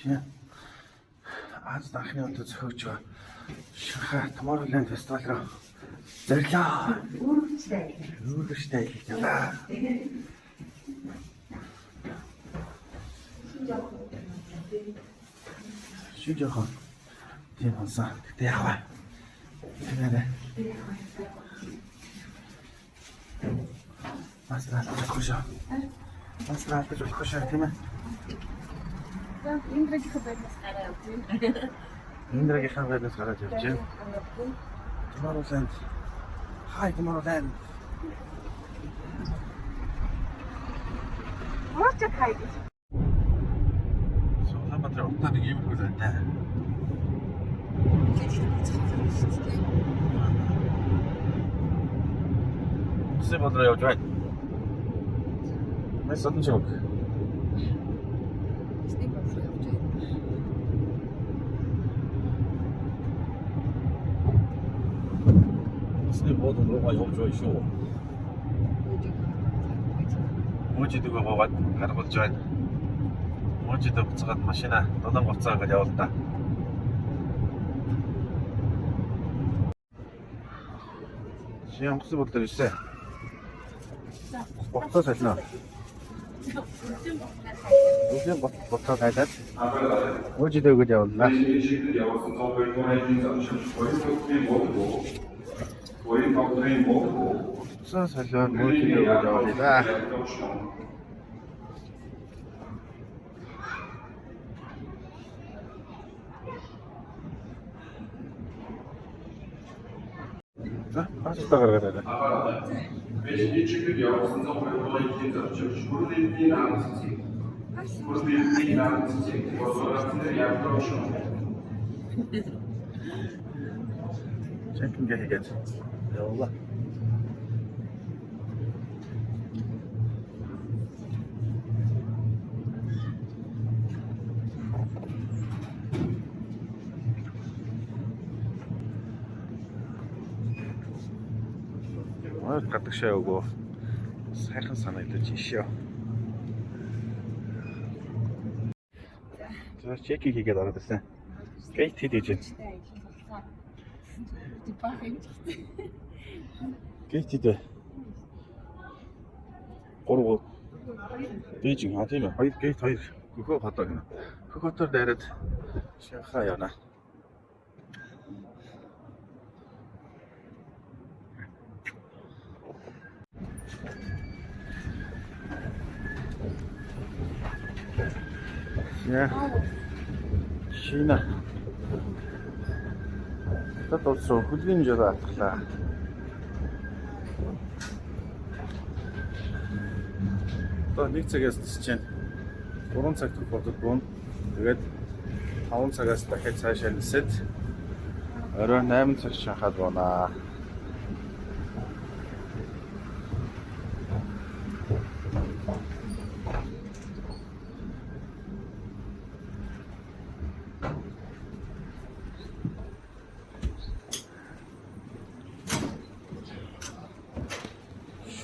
Аз дахны өнтөд зохиогч байгаа Шанхай Tomorrowland фестивал руу зориулаа. Өөрөштэй хэлж байна. Шин жоохон тийм болсон. Гэтэ яаваа. Тэгээд бас наалтаж өгөхөшөө. Тийм ээ. Индрагийн байднаас гараа явж байна. Индрагийн байднаас гараад явж байна. Tomorrowland. Hi Tomorrowland. Мууч хайд. Улаанбаатар утаа нэг юм хөл байна. Үсээ бодроо явж байна. Мэс содон чог. Үсээ бодроо руу явж байна шүү. Мужид өгөөгээд гаргуулж байна. Мужид буцаад машина дулаан гоцоо гэж явал та. Шин онгоцны бодлоо ирсэн. Боцоо сална. Үгүй боцоо хайлаад мужид өгөөд явуулнаа. Боцоо салаад мужид өгөөд явуулнаа. Ааштай гаргаад байна. Бэжний чигээр явсан зовлон их зарчиж бүрдийн наацыг. Бүрдийн наацыг босоорсон явж байна. Чекинг хийгээд явуулаа. Гадагшаа өгөө сайхан санагдаж ишээ. За чек хийгээд ороод ирсэн. Гейт хийж байна. Гейт хийдэ. 3 Бээжин тийм ээ. 2 гейт 2 хөхөө хотоо гэнэ. Хөхөтөр дайраад Шанхай явна. Yeah. Шина. Тат олсоо хөдөлгөөний жоо атглаа. Одоо 1 цагаас чинь 3 цаг хүрэх болов. Тэгээд 5 цагаас дахиад цаашаа нисээд орой 8 цаг Шанхайд байна.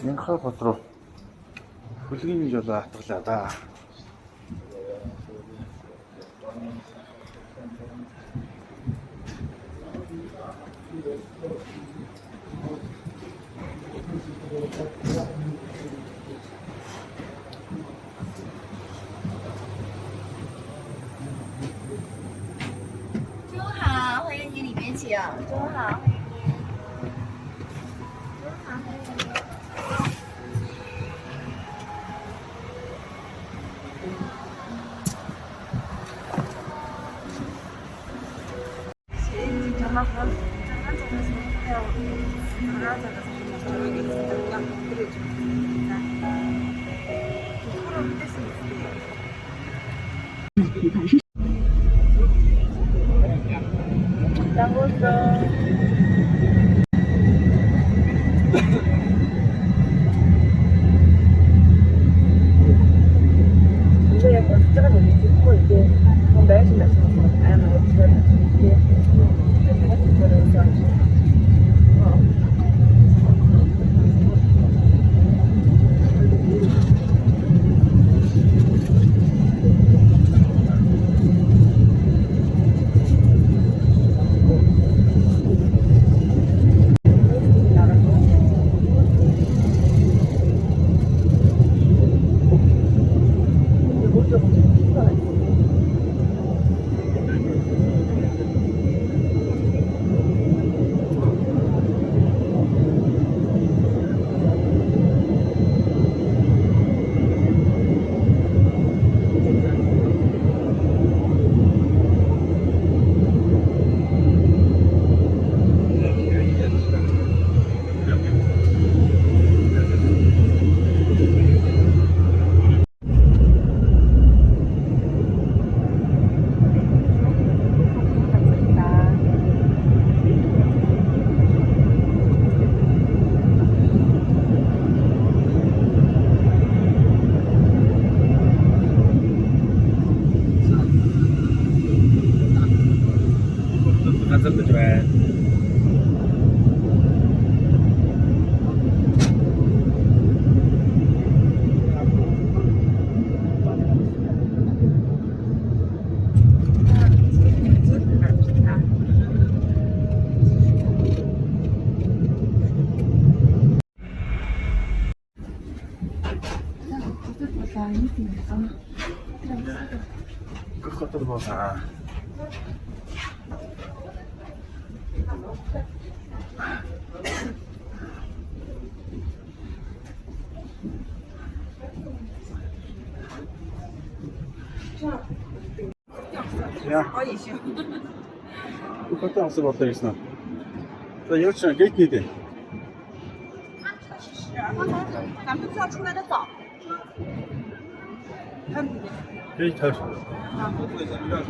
Шанхай хот руу хөдөлгөөний жолоо атгалаа да.中好，欢迎你里面请。中好，欢迎你。ганцардаж байна. Гэх хотод болоо. Ja. Hoe gaat het wat er is nou? Dat Joodje geht niet in. 咱们要出来的早。 Geht halt.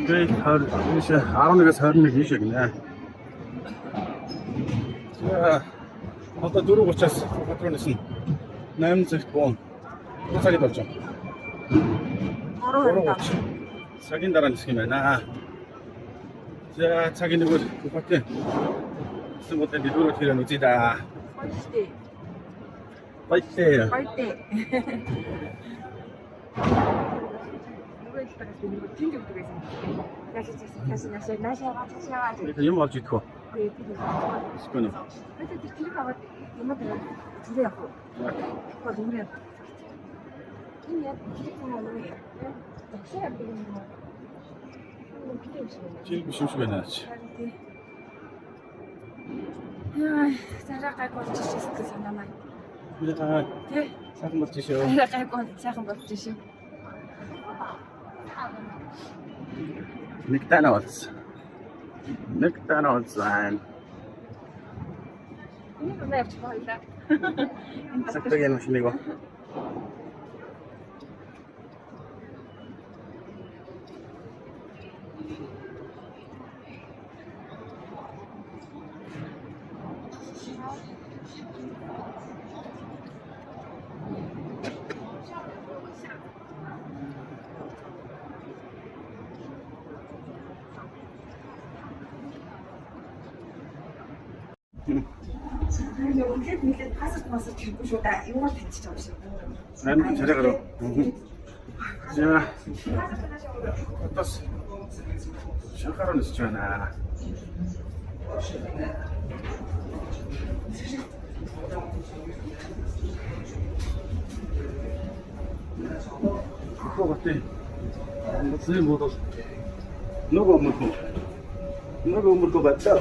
Geht halt. Ist ja 11-аас 21 биш гинэ. За одоо 4:30-аас патронс нь 8 цагт буун. Цагт болж байна. 3:30. Цагийн дараа нисэх юм байна. За цагийн нэг бол патен. Сумуудын дөрөв хэрэг үзье да. Баярлалаа. 빨대. Это юм олж идэх үү? Сконо. Жил биш юм шиг байна аач. Яа, цараа гайгүй болчихсон гэсэн санаа маань. Би таа Тэ. сайхан болж шүү. Цараа гайгүй сайхан болчихсон. McDonald's. McDonald's and Энэ нь явж байлаа. сактагийн машиныг ба. Ингээд нэлээд пассворд хэрэггүй шүү да. Юугаар таньчих юм шиг. Нан царайгаар. За. Отос. Шанхараа нисэж байна. Хөөе. Мөцний бодол. Нөгөө мөргөө байтаа.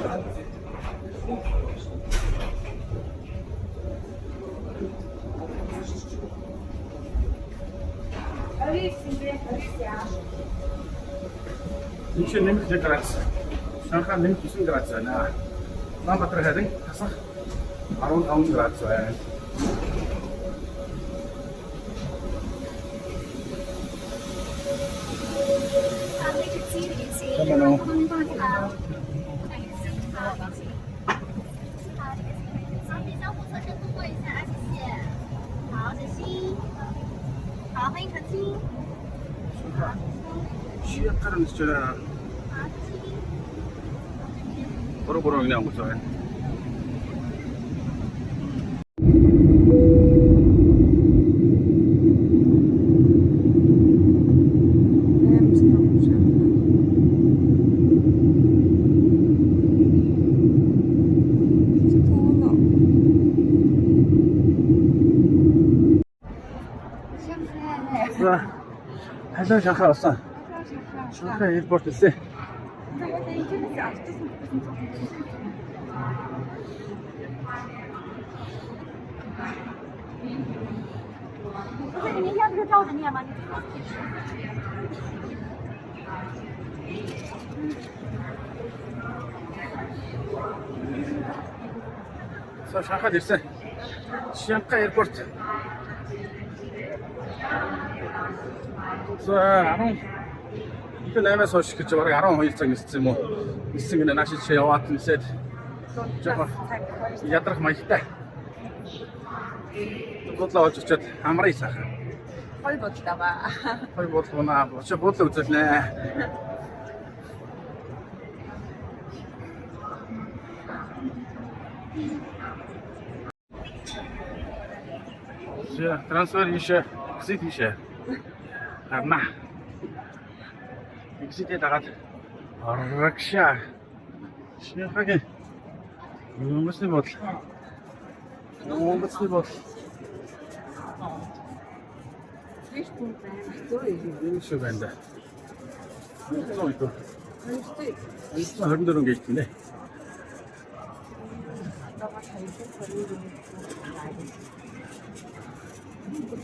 Инчи нэмэх 1 градус. Шанхай нэмэх 9 градус байна. Улаанбаатар харин хасах 15 градус байна. 시약하는 진짜 보로보로 그냥 못 써요. Hello, Shanghai 왔어. Shanghai airport 있어. 선생님,要这个照着念吗？ So, Shanghai 있어. Shanghai airport. So, 8-аас хойш гэж бараг 12 цаг ниссэн юм уу? Ниссэн гэнэ нааш чи яваад нисээд жоохон ядрах маягтай. Бодлоо олж очиод хамраа сайхан. Хой бодлоо. Хой бодлоо очоо бодлоо үзэлнэ. За трансфер хийшээ. Exit хийшээ. Гарна. Exit-ээ дагаад оргшаа. Шинэхагийн Монгосны бодол. Монгосны бодол. Энэ шүү байна да. 24 гэж тийм ээ.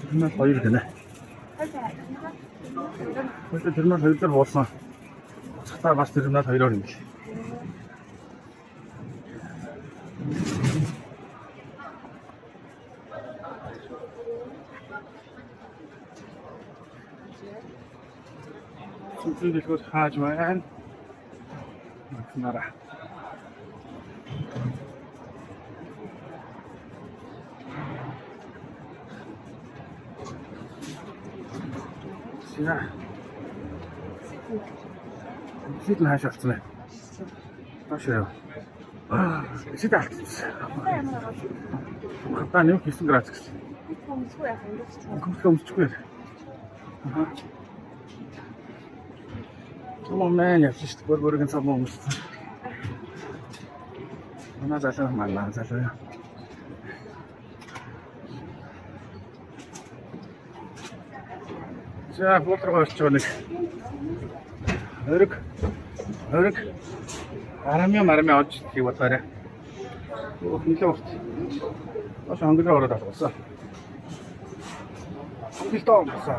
Тэрнээ хоёр гэнэ. Тэрнээ хоёр дээр буулсан. Цатаа бас тэрнээ хоёроор юм бил. Сүүл дэлгүүр хааж байна. Нара. Сина. Сид нь хааш болсон бэ? Ташаа. Сид алдсан. Хатаа нэг 9 градус гэсэн. Көмсгүй. Аха. Момент явчих шүү дээ. Бүрэн цам өмссөн. Манай залуу. За, бодроо орчих нэг. Өрг. Арамын олж хийх бодоорой. Ох, нэлээд урт. Аш англиар ороод авсан. Англиар авсан.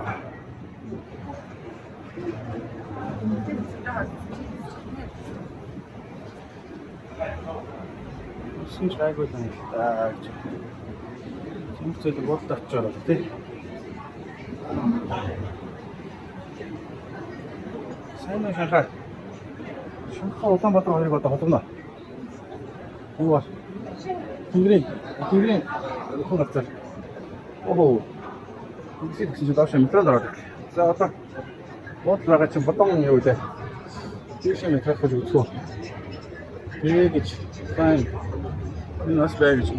Син чайгүй л юм даа. Цэцэл болд очоод тий. Сайн шанхаа. Шанхаа Улаанбаатар хоёрыг одоо холбоно. Юу ба? Тэнгэрийн хүн авцаа. Оо. Үгүй гэсэн чинь даашаа метрод ороод ирлээ. За одоо бодлого чинь бодон юу вэ? Тийш метрод гэж үзсэн. Тэгэж сайн. Энэ бас байж.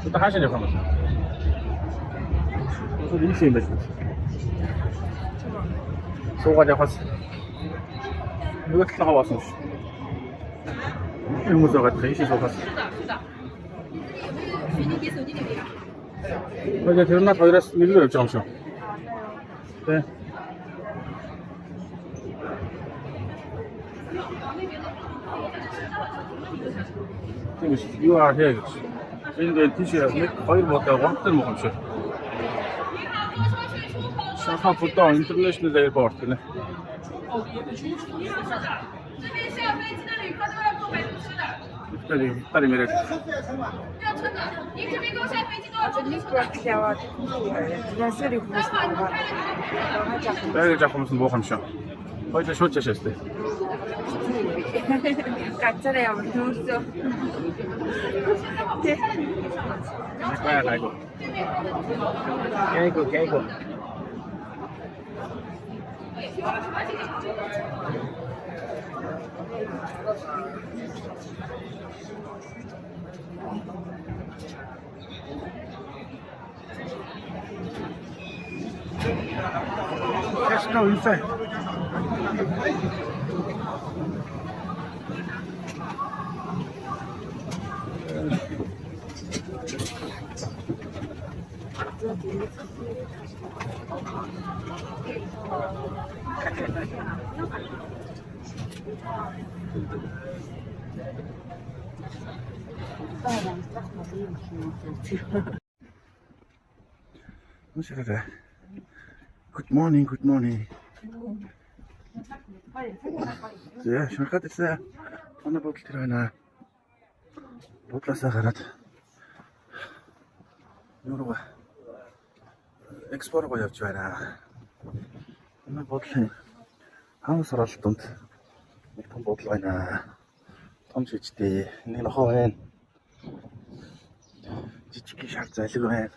Одоо хаашаа явах юм бэ? Одоо ийш юм байна. Суугаад явахаас нөгөө талаа хаваасан шүү. Хүмүүс байгаа тийш суугаас. Bây тэрнээ хоёроос нэлээд явж байгаа юм шүү. Тэ. Тэгэж юу аа хийж. Энд тийш нэг хоёр бодоо гонтер мөх юм шүү. Шанхай Пудong International Airport гэнэ. Тари мэрэг. Баяр жахамс нь буух юм шүү. Хоёул шууд чашаас тээ. Гацаараа явах нөөсөө. Тэ. Гайго. Let's go inside. Good morning. За, шанхаад ирсэн. Манай бодол тэр байна. Бодлоосаа гараад юуруу экспорт явж байна. Манай бодлын хамс оролтонд нэг том бодол байна. Том шижтэй нэг нохоо байна. Жижиг шар залг байна.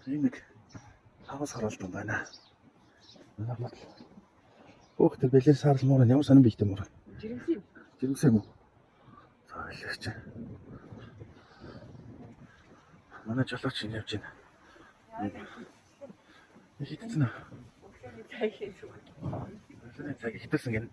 Нэг хамс оролтонд байна. Манай бодол. Өөх тэр бэлэн сарл муу ямар сонирн бийтэй муу. Жирэмсэн юм уу? За илэрч. манай жолооч энэ явж байна. Хитцэн аа. Өглөөний цаг хитсэн гэнэ.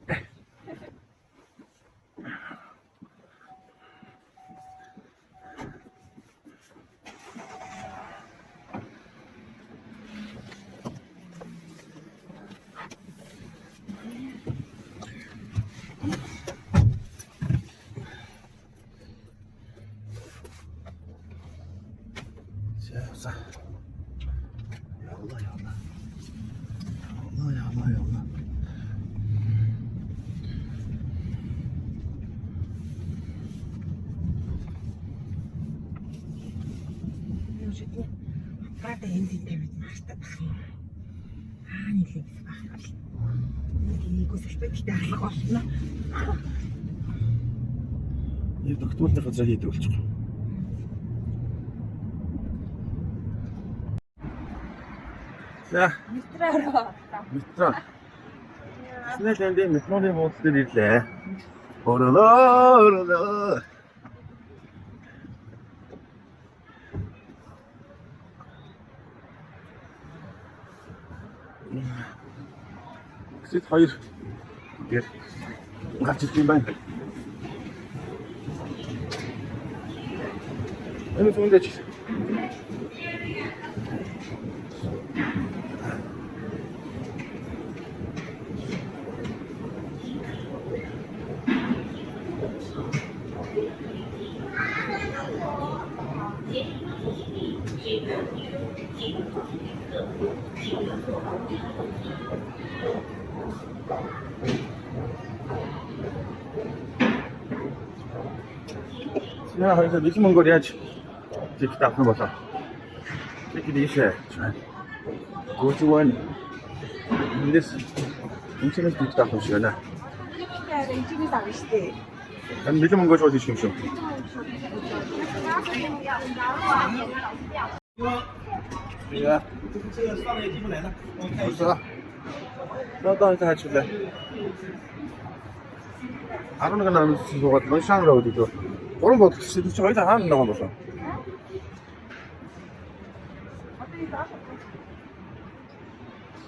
자, явлаа. Аппарат энд тавьж мартаад бах юм. Нийлээ гэж бах юм. Нийгээс спекттэй арга болно. Яг тогтмолтой газар хийдэг болчихгоо. За, метро. Снэлэнд метроны буудлын дээр ирлээ. Оролоо. Гэтэл хоёр дээр гарч ирсэн юм байна. Энэ зүүндээ чи. Я хоёроо нэг мөнгөөр яаж тикет авах юм болоо. Тикет ийшээ. Гочвэн. Эндээс интернет тикет авах юм шиг байна. Тикет интернет авах штэ. Энэ нэг мөнгөөр шууд хийх юм шүү. Ja. 不是啊，那到底还出来？아무나 나는 수고가 런샹으로 어디도 그런 거 진짜 저희 다 하는 거 봐서.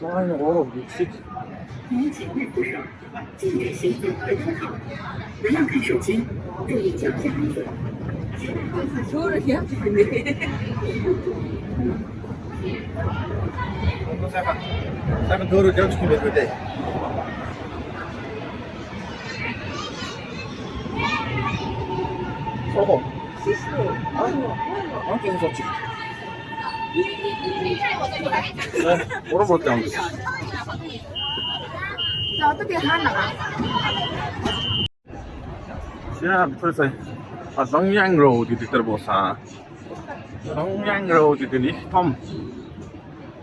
와인 오로 미치. 年前面不少，禁止行走和奔跑，不要看手机，注意脚下安全。 저를 계약했네. Сайхан дөөрөө явчих юм байлгүй дээ. Сого. 시스루. Ангийн сууч. Уран бодлоо. 자, 어떻게 하나가? 자, 그래서 Longyang Road гэдэг дээр буусан. Longyang Road гэдэг нь их том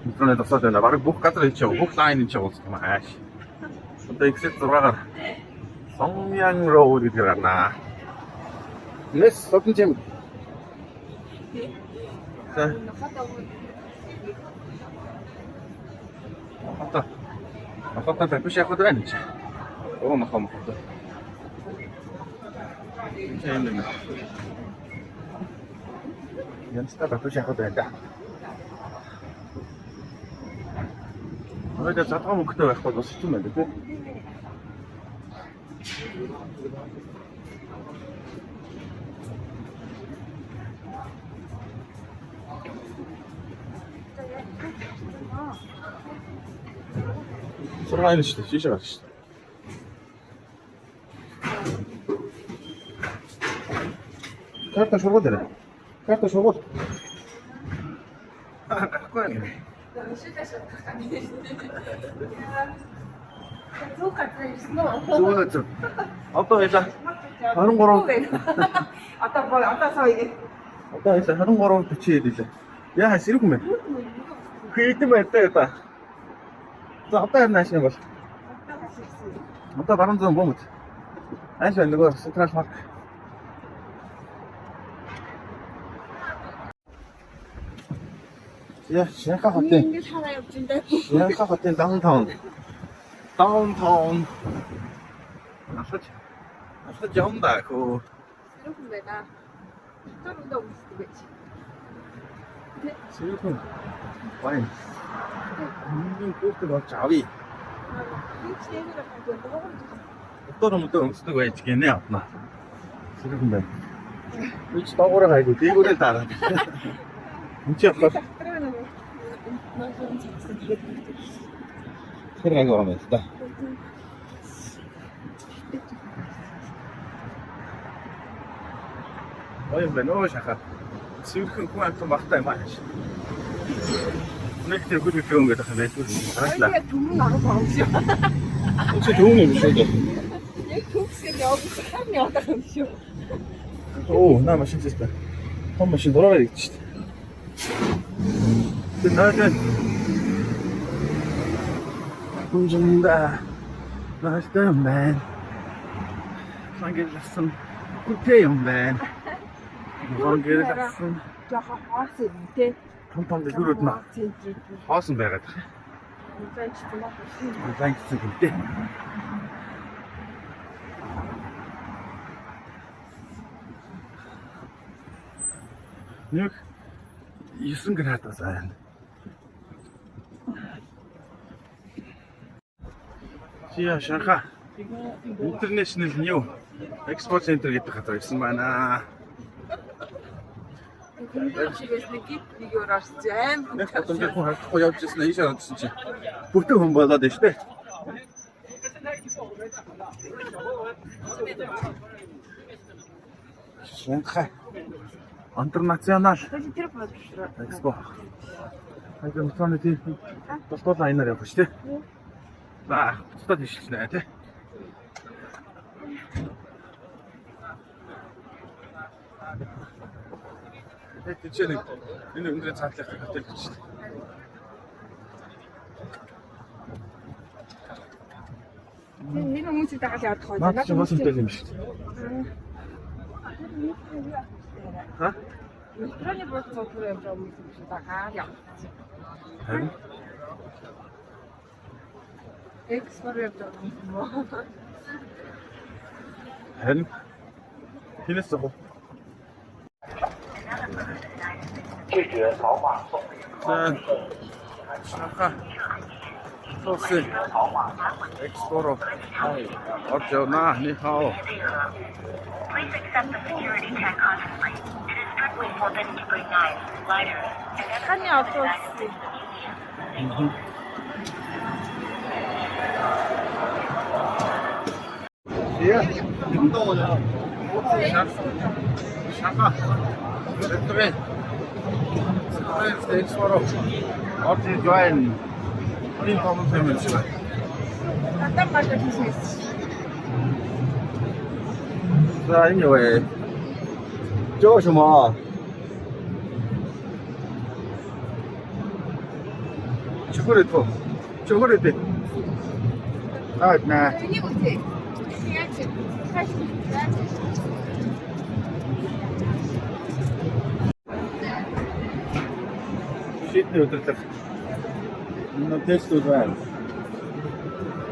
метроны тосоод байна. Бараг бүх газар ичээ, бүх лайн ичээ уулзсан юм ааш. Одоо exit 6-аар Longyang Road гэдэг гарнаа. Нэс сотон чим. За. Хата биш яг байна чи. Оо махам хата. Тийм. Янзтай биш яг байна. Өөрөөр задгаа мөнгөтэй байх бол бас хэцүү байна тийм. Сургаан шүү дээ. Шишээ гарч шүү дээ. Карта шургуул дээр. Карта шургуул. Гахгүй юм. Зүгээр. Одоо яла 23. Одоо сая. Одоо яла 23 40 хэлээ. Яа сэрэг юм бэ? Хийдэм байтай одоо. За одоо яа нааш юм бол. Одоо баруун зүүн бомб. Ааш нөгөө Central Park. Я Шанхай хотын. Ингэж хараа явж энэ. Шанхай хотын downtown. Downtown. Асаж явна хөө. 이렇게 내가 저기도 없을 때 Сэрхэн байна. Миний хүүхдээ болж авъя. Өдөр өмсдөг байж гинэ авна. Сэрхэн байна. Үуч доогоороо гайгүй дээгүүрээ дараа. Энд чи явах. Тэр гайгүй юм байна да. Ой бэнөө шахаа. Сэрхэн хүн амтан багтаа юм аа. Нэг тэр хөл хөл өнгөд ахаа байлгүй. Хараалаа. Түмэн арга юм шүү. Чи түүний юм шүү дээ. Яг түмсээр явах хам явах юм шүү. Оо, на машин систем. Том машин дураараа ирж штэ. Тэр наадан. Хүнжинда. Наастай юм байна. Сангелсан. Күтэй юм байна. Сангелсан. Жохо хоос юм те. Том дэлгүүрүүд нь хоосон байгаад байна. Зангицсан гэнтэй. Нэг 9 градус байна. Сия Шанхай International New Expo Center гэдэг газар ирсэн байна. Чигээс нэг өөр орсон аим. Нэг хатамжид хүн харахгүй явж ирсэн нь ийшээ орсон чинь бүтэн хүн болоод байна шүү дээ. Шанхай International Expo. Хайр мөцөний тийм толгой лайнаар явах шүү дээ. За, буцаад хишэлнэ тий. Тэг чи нэг энэ өндрийн цаатлах хотел гэж шүү дээ. Энэ хүмүүсийг дагаад явах хойд Наад чи бас үнэтэй юм шүү дээ. Ха? Метроны бууцсан төрөө явж байгаа хүмүүс дагаад явах. Харин Экспор явж байгаа хүмүүс. харин хинээс зов. Шанхай Соси Экспоро орж явна. Ни хаа. Please accept the security check honestly. It is strictly forbidden to bring knives, lighters, and Ханы автобус. Я 운동원이야. Шанхай Ветрэн Экспоро орж join энэ коммент юм шиг. Татам бадаг хийсэн. За энэ вэ. Жоо шума. Чухурэтөө. Чухурэтэ. Аадна. Тэний үтэй. Яг чи хаш. Шийдний өдөрлөг. Энэ тестүүд байна.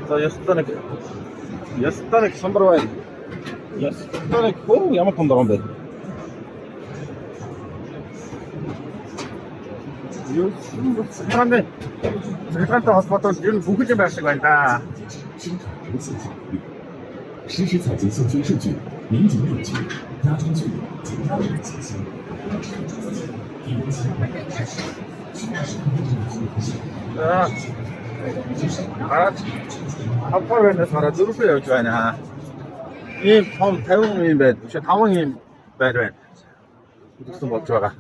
За ястан самбар байна. Ястан хөө ямар том дөрөв бэ? Юу сэтгэнтэй холбоотой ер нь бүгд юм байх шиг байна да. 实时采集搜追数据，民警六级，压中距离，警察人齐心。Хавхарвэнээс хараад дөрөвөө явж байна. Ийм том 50 юм байд. Биш 5 юм байд байна. Үдгсэн болж байгаа.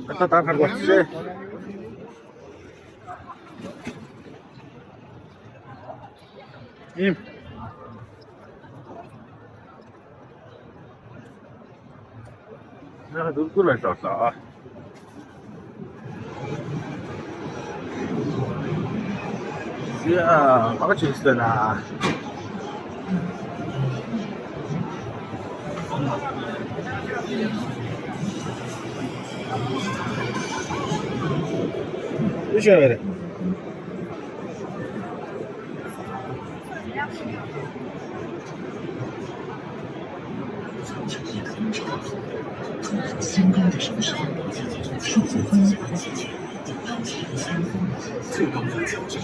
Ата таахаар болчихжээ. Ийм яг дөрвөр байлаа. Я багаж хийсэн аа. Ишээ. 公车，出口相关的手续数字分解决，当前相关最高的交警。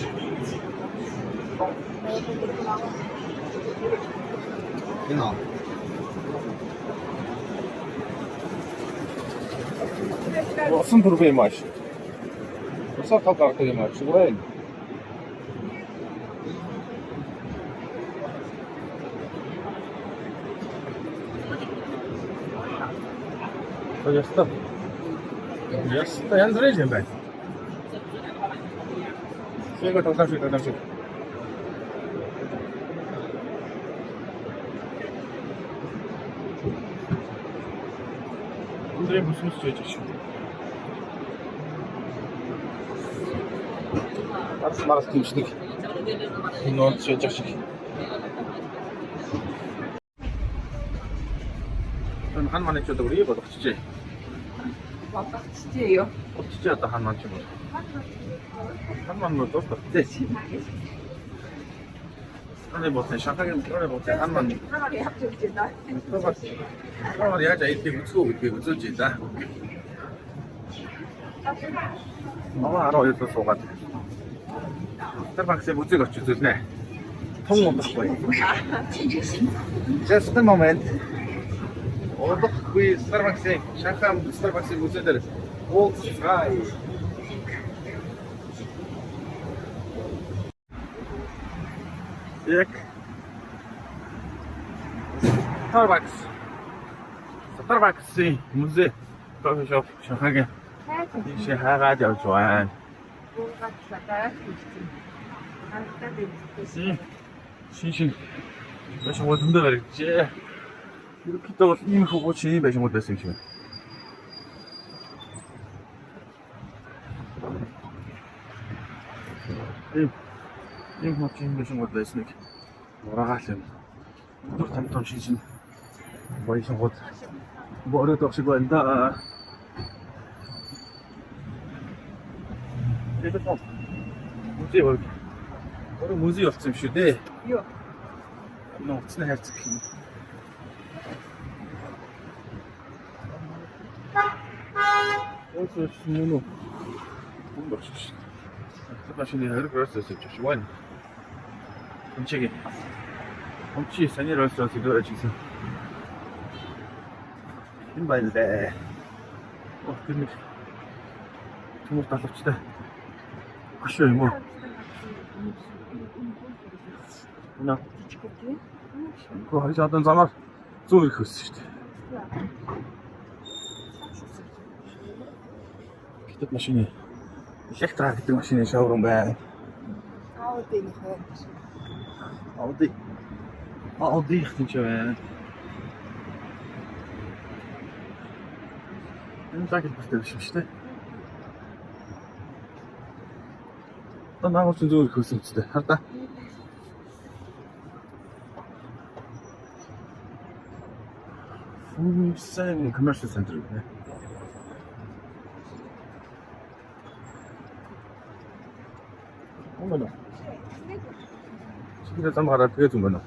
Genau. 무슨 프로그램 맛이? 무슨 탑각들이 맛이? 왜? Jest. Jest, to ja zredzię będzie. Jego tam zawsze. Андрей, 무슨 수혜지? 알았어, 김치들. 너 진짜 자식. 전 한만 해줘도 우리 이거 어떻지? Багцчихъя. 어떻지 않다 한만 치고. 한만 뭐 떴다. 되지. 그래 못해 샤카게 그래 못해 한만. Хамаагийн хавч өгч байна. 그러면 야자 이때 웃고 이렇게 웃을지다. 너무 알아 어디서 쏘가지. 스타벅스에 못 찍었지 좋네. 통못 받고 해. 禁止行走。 Just a moment. 어떻게 그 스타벅스에 샤카 스타벅스에 못 찍들. 오, 아이. 약. 스타벅스. 스타벅스 무슨 커피숍 샤카게. 이제 하가지 좋아. 신신 몇시 못 든다 그랬지. 이렇게 또 이미 후보치 몇시 못 됐으면 지금. 이미 후보치 몇시 못 됐으니까 뭐라 하시면 또 담던 신신 뭐 이신 것 머리도 없이 구한다. 이거 좀 무지 뭐 우리 무지 없음 쉬대. Юу? 너 친해 할지. 어서 신문호. 뭔가 싶지. 사실은 이렇게 그랬을 수 있죠. 시원. 엄치기. 엄치 생일을 써서 그래 지금. 힘발대. 근데 정말 따갑지다. 글쎄요 뭐. 나 그거 하지 않던 사람 좀 이렇게 있을 때. 기특 машины. Электрик гэдэг машины шоурум байна. Аудиний хойд. Ауди гэж байна. Энэ цаг хэлбэртэй биш шүү дээ. Одоо наагур чинь зүгээр хөөсөн ч дээ. Хардаа. Функсэн commercial center гэнэ. 어머나. 집에 좀 가라 되게 좀 많아.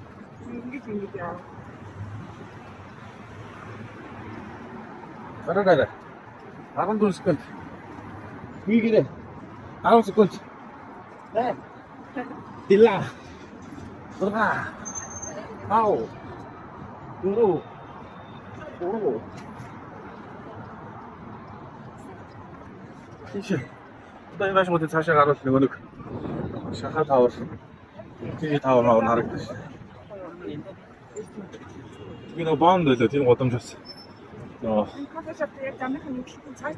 Ингэж яа. 가라. 14 секунд. Хийгээрэй. 10 секунд. 네. 딜라. 들어가. 아우. 도로. 이제 또 다시 못해 다시 가러 가는 거. 샤카 타워. TV 타워 나오는 하루. 이게 너 바운드에서 뒤는 어떤 줬어? Кофешопт яг замынхаа нийтлэлтэй цааш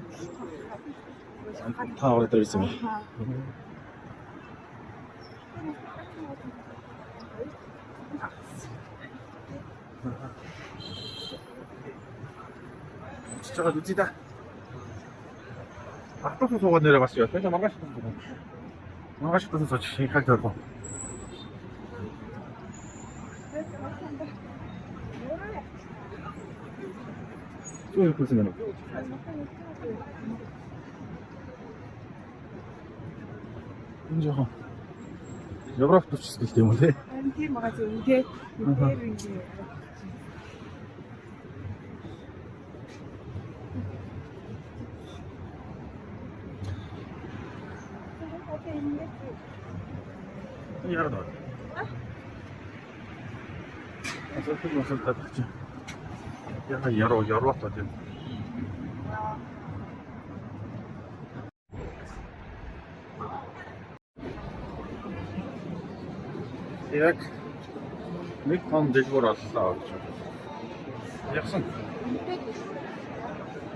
타워에 들어 있으면. 진짜가 늦지다. 또 소소가 내려갔어요. 그래서 망가싶어서 저 지금 들고. 또 이렇게 있으면 이제 여러 또 치기 때문에 тийм байгаа зөв үнтэй. Тэр ингэ. Ярд. Асуулт асуулт тавьчих. Яга яруу таа тийм. Яг нэг том дэлгүүр оллоо гэж.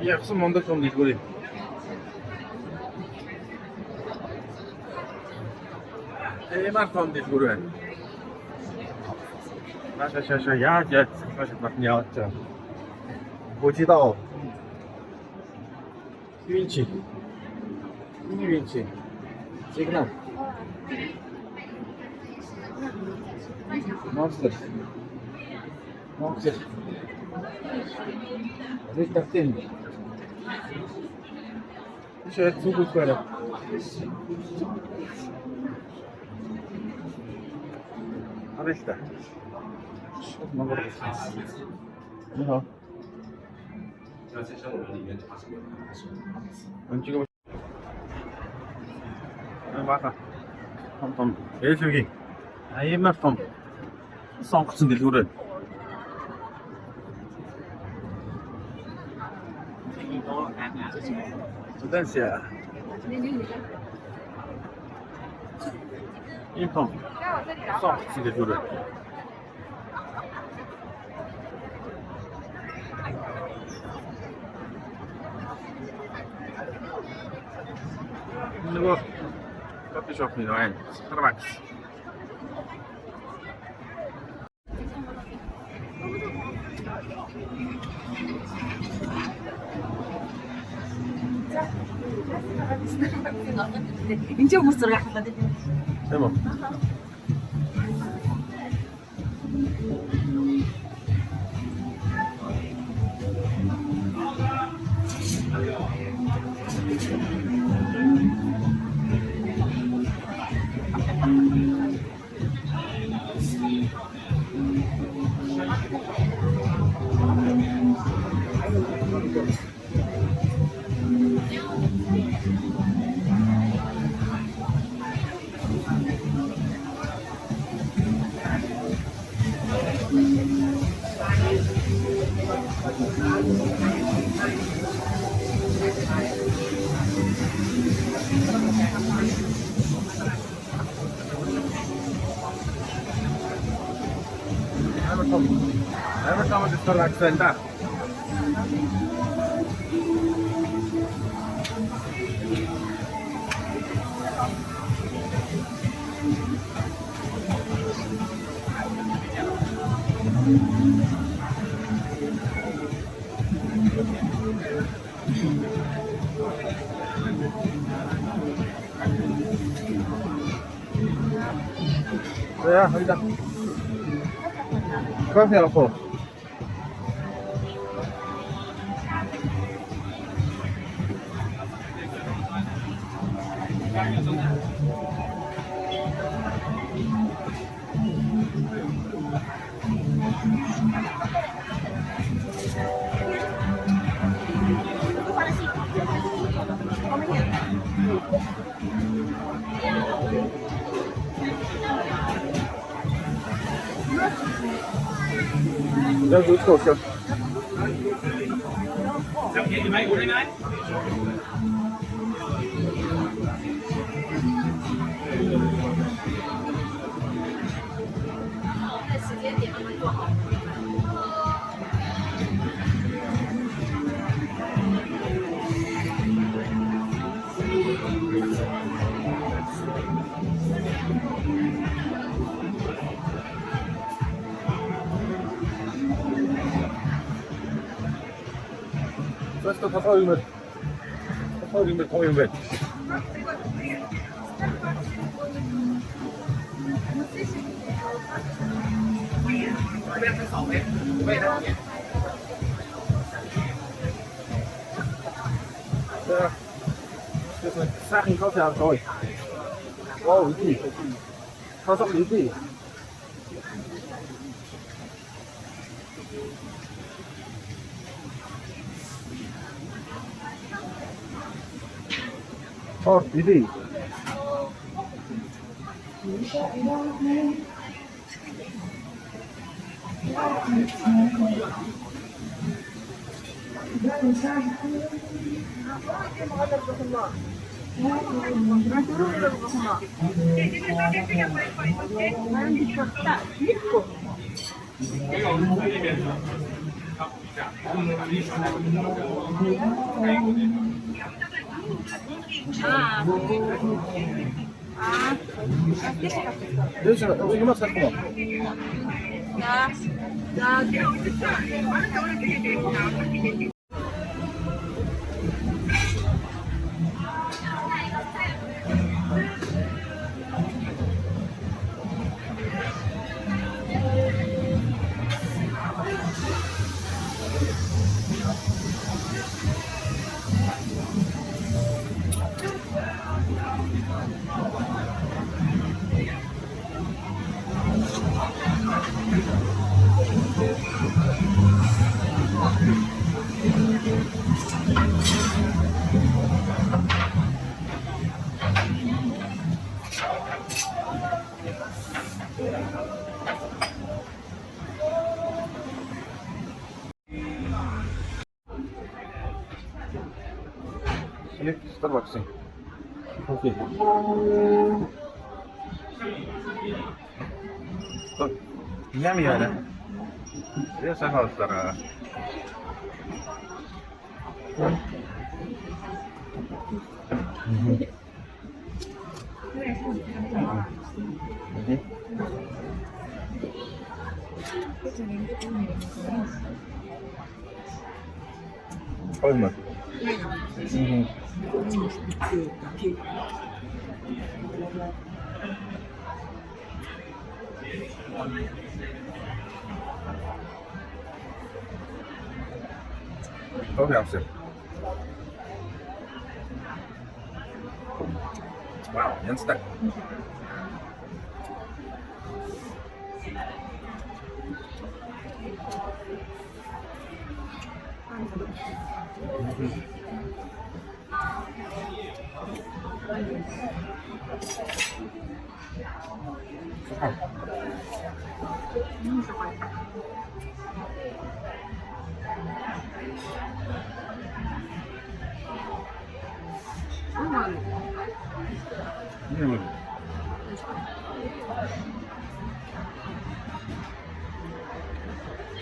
Ягсан мондол том дэлгүүр юм. Эмар том дэлгүүр байна. Наша яаж батны яваад чаа. Бочидаа. Винчи. Сигнал. Monster. Ритартин. Шээ зүгүүс байна. Арилта. Монгол. Яа. Өнчиг баха. Том. Ээлүгийн. Аймаар том. Сонгоцсон дэлгүүрээ. Тенденция. Импом. Сонгоцсон дэлгүүрээ. Нөгөө кофе шоп нь байна. Starbucks. Энд чинь хүмүүс зураг авах гэдэг юм. Тийм үү? Never come to Starbucks center. Ja, wieder. Komm her hoch. Ja, gut, gut, ja. Просто посмотрим. Посмотрим, кто им. Das Sachen kaufen ja auch. Wow, wie? Was auch wie? Oh, Didi. Deixa, eu vou mostrar como. Select Starbucks. Okay. Yummy, Anna. Yes, I have that. 얼마? 거기 없어요. 와우, 연습다.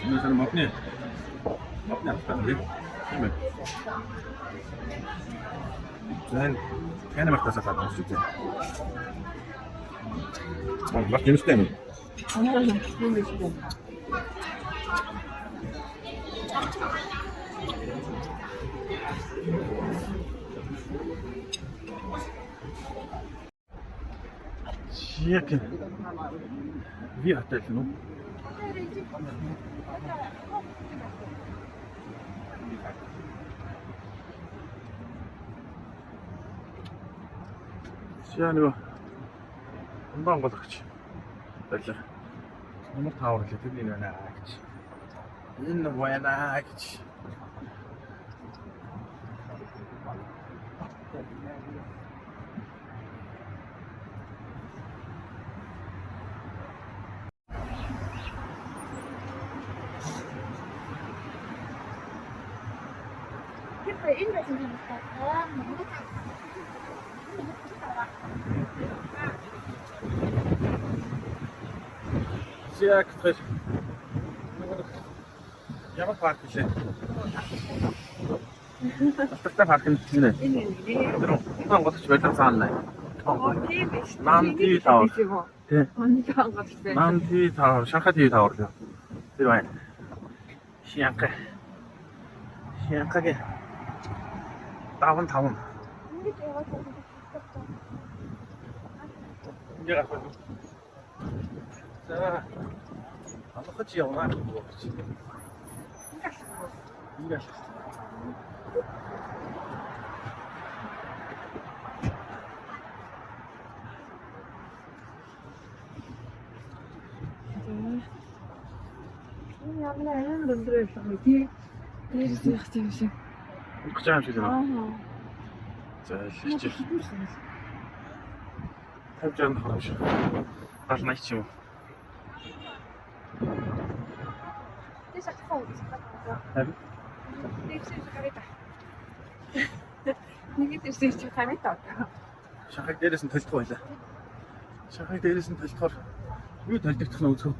이거 사람 먹네. 먹네 앞다는데. 그러면 저는 كان مختصر هذا الشيء. ما كنتش تاني. شيء في حتى شنو؟ يعني 금방 받았지. 됐죠. 너무 타오르게 들리는 아기지. 있는 거야 아기지. Sehr frisch. Ja, was war das denn? Was ist das denn? Drum, 한 것도 집에 좀 사왔네. 난 TV 타워. 네. 난 TV 타워, 샹카 TV 타워죠. 이거 시약하게 다운. 이제 가서. 자, 아마 같이 영화 보고 같이. 이가 그냥 주세요. 자, 시작. Тавьж байгаа юм шиг. Гал 80 ч юм уу. Тэс ахсан үү? Харин Тэс гараа. Нэг тэс чи хараа таа. шахаг дээрээс нь толдох байлаа. Шахаг дээрээс нь толдохоор юу толдогдох нь үзэх.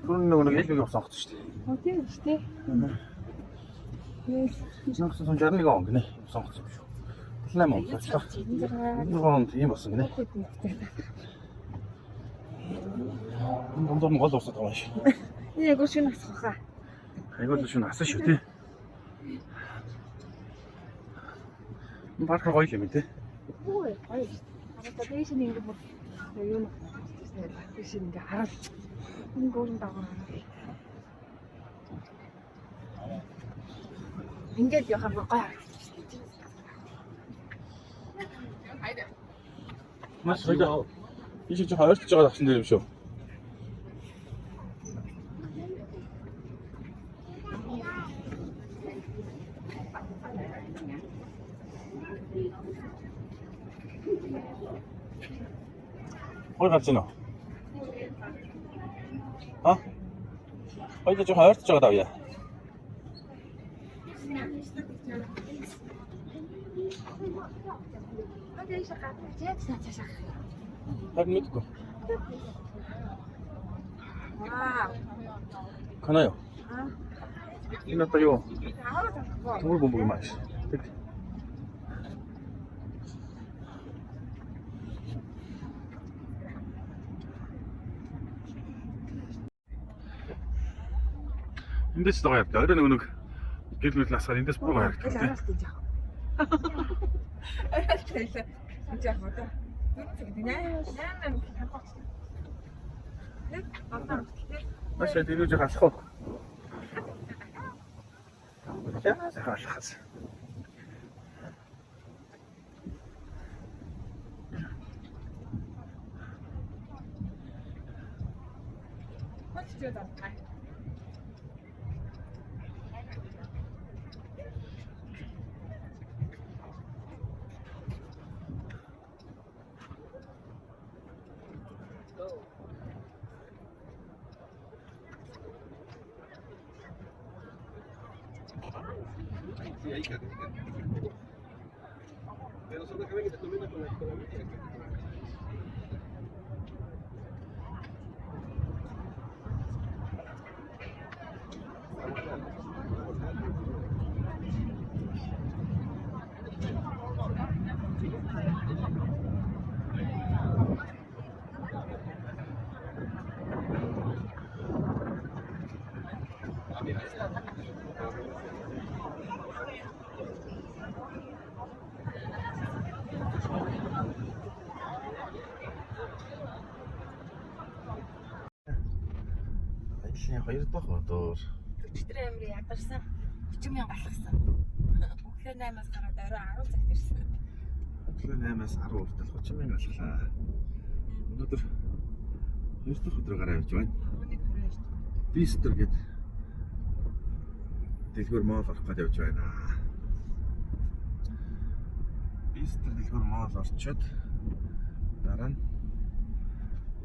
Түрүүн нэг ил нэг сонгоц шүү дээ. Тийм шүү дээ. Нэг 61 он гинэ сонгоц юм шүү. 8 он болчихлоо. Энэ он ийм болсон гинэ. Энэ дондор нь гол усаад байгаа юм шиг. Яг шин асхаа. Айгуу шин асан шүү тий. Энэ парк гоё юм тий. Ой, гоё. Одоо дээш нь ингэ бүр юу нэг дээш ингэ хараад энэ гөрөн дагаа. Ингээд яхаа гоё харагдчих. Маш гоё. Би чи хоёрч байгаа авсан дээр юм шүү. Хой гарч ийнө. А? Хоёул жоо хоёрч байгаа даа яа. Окей, шахаа. Цаашаа. Харин мэдгүй. Вау. Канаа юу? Аа. Энэ одоо юу? Аа. Түр бомбог маш. Тэг. Эндээс байгаа явдаг. Орой нэг гэр бүл насгаар эндээс бүр харагдав. Аралт гэж яах. Аралт хэлээ. Гэж яах вэ? Зүрх гэдэг наа. Хамгаалч. Нэг одоо хэлээ. Маш тэрүүж халах уу? Яа, халахас. Хоч ч удаа. Pero solo que ven que te tomen con la economía. Ажлын 2 дахь өдөр 44 амир ядарсан. 40,000 галгасан. Өглөө 8-аас гараад орой 10 цагт ирсэн. өглөө 8-аас 10 хүртэл 30,000 алхлаа. Өнөөдөр 2 дахь өдрөөр явж байна. Бистер гээд дэлгүүр моол орох гээд явж байна. Бистер дэлгүүр моол орчоод дараа нь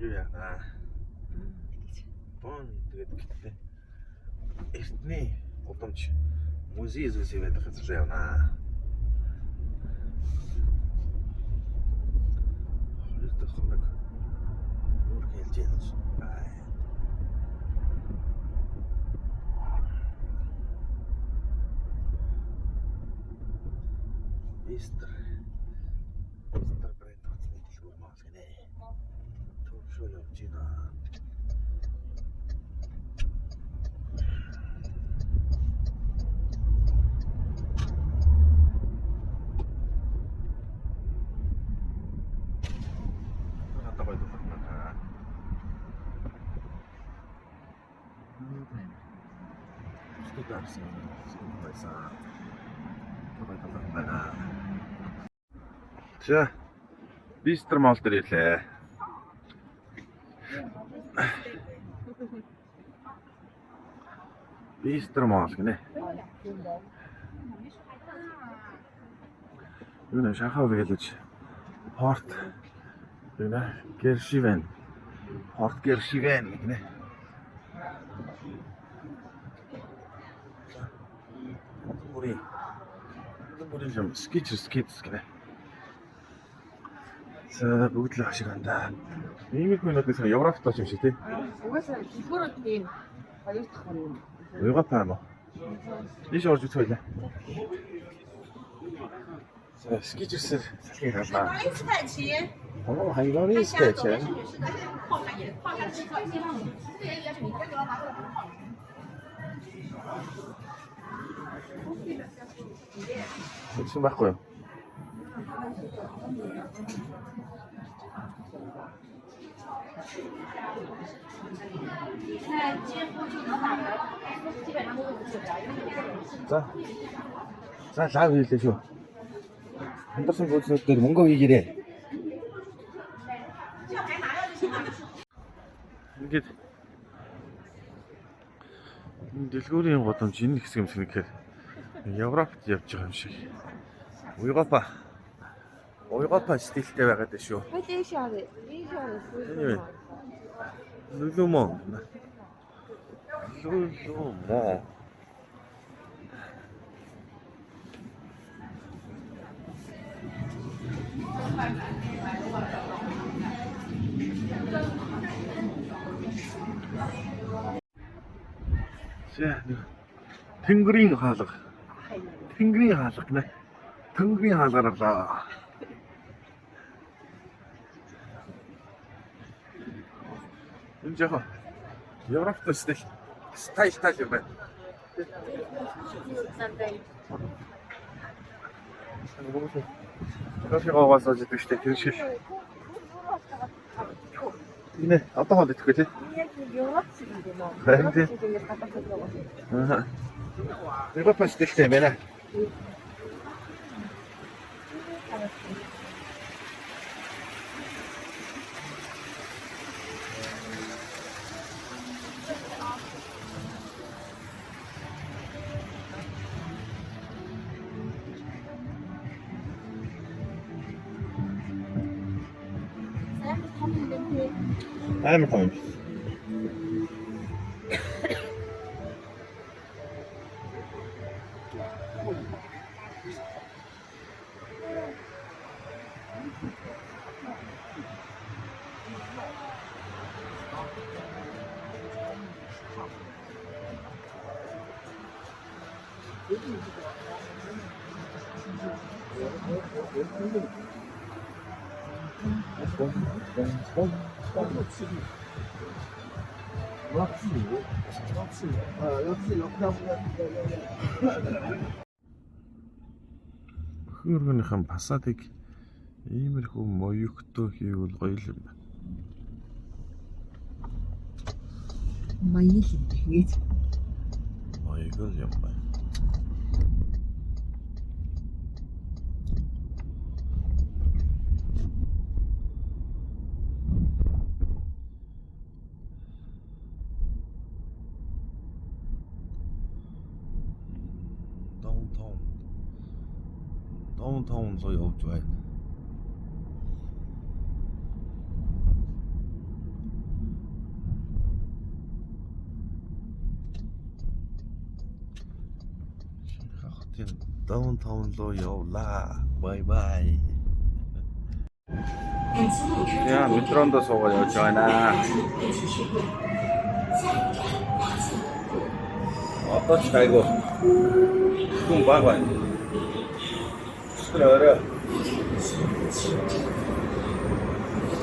юу яана? Бон тэгээд гэтээ Эртний гудамж музей зүйлс байдаг газар явна. Хоёр дахь хоног өөр хэлж яана. Бистер брэнд утасны дэлгүүр моол гинэ. Төв шоу явж байна. За Бистер моол дээр ирлээ. Бистер моол гинэ. юу нэ Шанхай village Порт юу нэ Гэршивэн Порт Гэршивэн гэнэ. Мөрийн юм скич гэнэ. За бүгд л ашиг андаа. Иймэрхүү юмнуудаас Европт очив шиг тий. Угаасаа дэлгүүрүүд тийм хоёр дахь хүн. Европ юм уу? Ийш орж үзэх байлаа. За скичсээр салхийг халаа. Oo, хайганы скич. Тэгсэн байхгүй юу? За лав хийлээ шүү. Хамдарсан гүйцэнүүд дээр мөнгө хийгээрэй. Ингээд дэлгүүрийн годомж энэ хэсэг юм шиг нэхээр Европт явж байгаа юм шиг. Европа стилтэй байгаад байна шүү. Лулумон. За тэнгэрийн хаалга. Тэнгэрийн хаалга гэнэ. Тэнгэрийн хаалгараа. Энэ жоо Европт стайл юм байна. Кофе гоогоос олж идэх штэ тэр шиг. Энэ одоо хол идэхгүй тий. Европ шиг юм уу? Харин тий. Аа. Европ стилтэй юм байна. Амар том. Хөргөнийхэн пасадыг иймэрхүү моёгтой хийвэл гоё юм байна. Маяг ингэж. Моёг юм байна. Downtown руу явж байна. Хахтын downtown руу явлаа. Bye bye. Яа, метронд суугаад явж байна. Одоо ч айгу. Хүн баг байна. Орой.